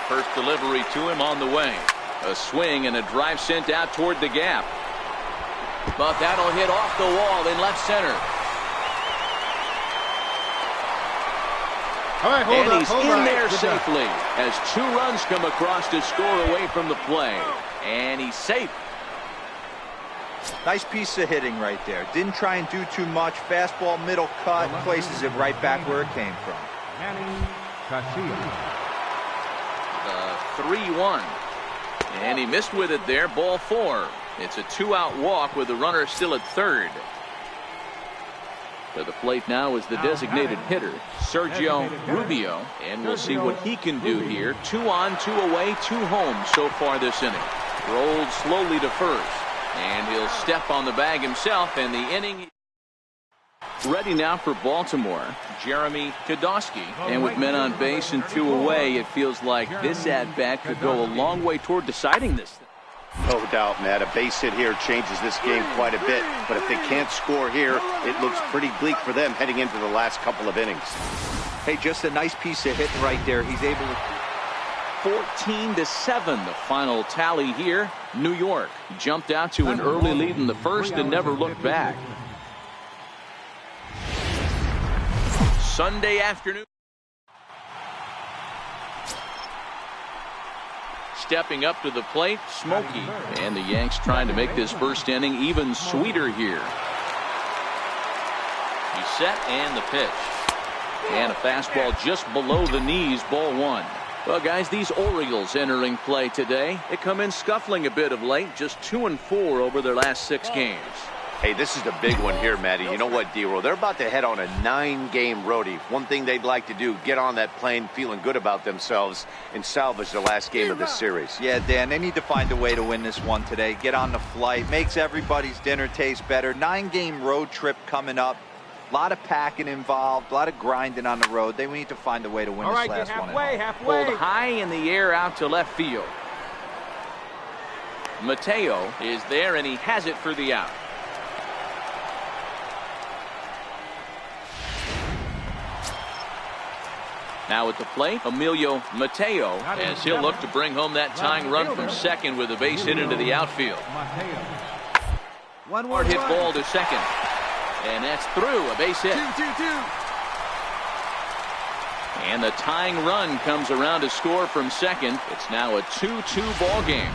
First delivery to him on the way. A swing and a drive sent out toward the gap. But that'll hit off the wall in left center. All right, hold and up, he's hold in right. there Good safely job. as 2 runs come across to score away from the play. And he's safe. Nice piece of hitting right there. Didn't try and do too much. Fastball, middle cut, places it right back where it came from. Manny Casilla. The 3-1. And he missed with it there, ball 4. It's a 2-out walk with the runner still at third. To the plate now is the designated hitter, Sergio Rubio. And we'll see what he can do here. 2 on, 2 away, 2 home so far this inning. Rolled slowly to first. And he'll step on the bag himself, and the inning ready now for Baltimore. Jeremy Kodosky. And with men on base and 2 away, it feels like this at-bat could go a long way toward deciding this. No doubt, Matt. A base hit here changes this game quite a bit. But if they can't score here, it looks pretty bleak for them heading into the last couple of innings. Hey, just a nice piece of hitting right there. He's able to... 14-7, the final tally here. New York jumped out to an early lead in the first and never looked back. Sunday afternoon. Stepping up to the plate, Smokey. And the Yanks trying to make this first inning even sweeter here. He's set and the pitch. And a fastball just below the knees, ball 1. Well, guys, these Orioles entering play today. They come in scuffling a bit of late, just 2-4 over their last 6 games. Hey, this is the big one here, Matty. You know what, D-Roll? They're about to head on a 9-game roadie. One thing they'd like to do, get on that plane feeling good about themselves and salvage the last game of this series. Yeah, Dan, they need to find a way to win this one today. Get on the flight. Makes everybody's dinner taste better. 9-game road trip coming up. A lot of packing involved, a lot of grinding on the road. They need to find a way to win this last one. Pulled high in the air out to left field. Mateo is there, and he has it for the out. Now at the plate, Emilio Mateo, as he'll look to bring home that tying run from second with a base hit into the outfield. Hard hit ball to second. And that's through, a base hit. 2-2-2. And the tying run comes around to score from second. It's now a 2-2 ball game.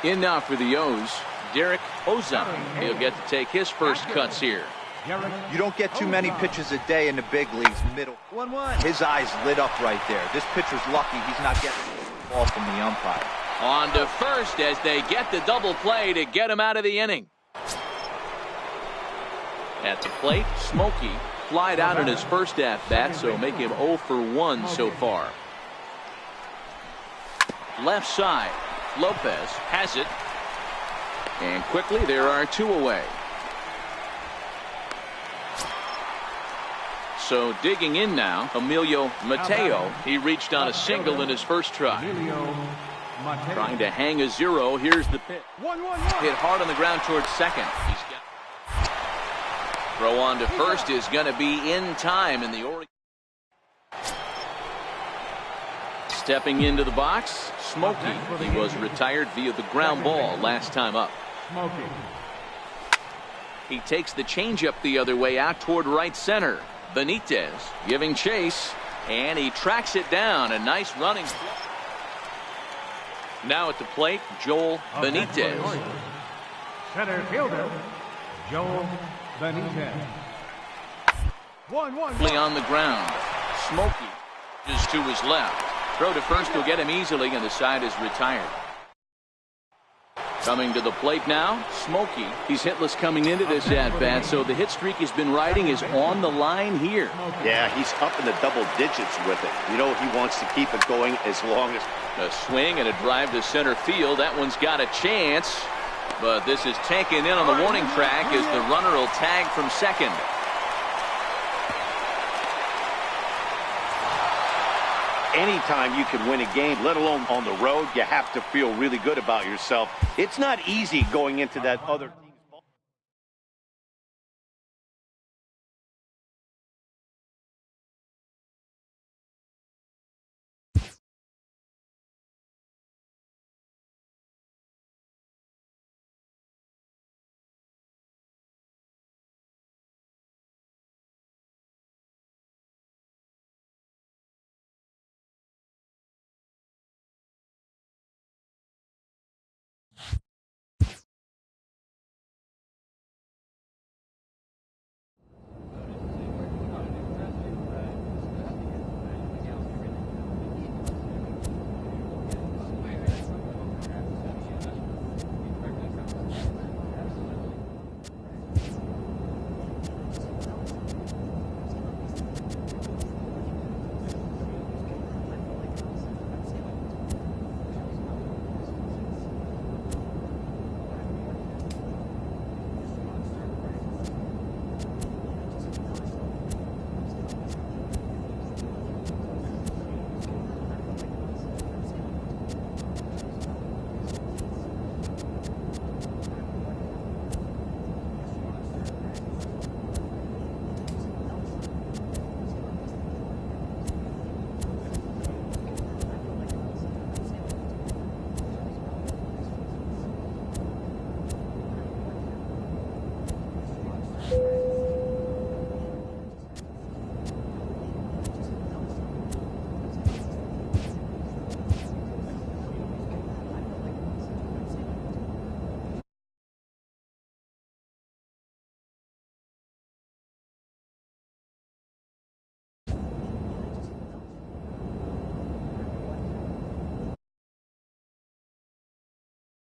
In now for the O's, Derek Ozone. He'll get to take his first cuts here. You don't get too many pitches a day in the big leagues. Middle. 1-1. His eyes lit up right there. This pitcher's lucky he's not getting the ball from the umpire. On to first as they get the double play to get him out of the inning. At the plate, Smokey flied out in his first at-bat, so make him 0 for 1 so far. Left side, Lopez has it. And quickly there are 2 away. So digging in now, Emilio Mateo. He reached on a single in his first try. Trying to hang a 0. Here's the pitch. Hit hard on the ground towards second. He's got throw on to first is going to be in time in the Orioles. Stepping into the box, Smokey. He was retired via the ground ball last time up. He takes the changeup the other way out toward right center. Benitez giving chase, and he tracks it down. A nice running play. Now at the plate, Joel Benitez. Center fielder, Joel Benitez. 1-1. On the ground. Smokey is to his left. Throw to first will get him easily, and the side is retired. Coming to the plate now, Smokey. He's hitless coming into this at-bat, so the hit streak he's been riding is on the line here. Yeah, he's up in the double digits with it. You know, he wants to keep it going as long as... A swing and a drive to center field. That one's got a chance, but this is taken in on the warning track as the runner will tag from second. anytime you can win a game, let alone on the road, you have to feel really good about yourself. It's not easy going into that other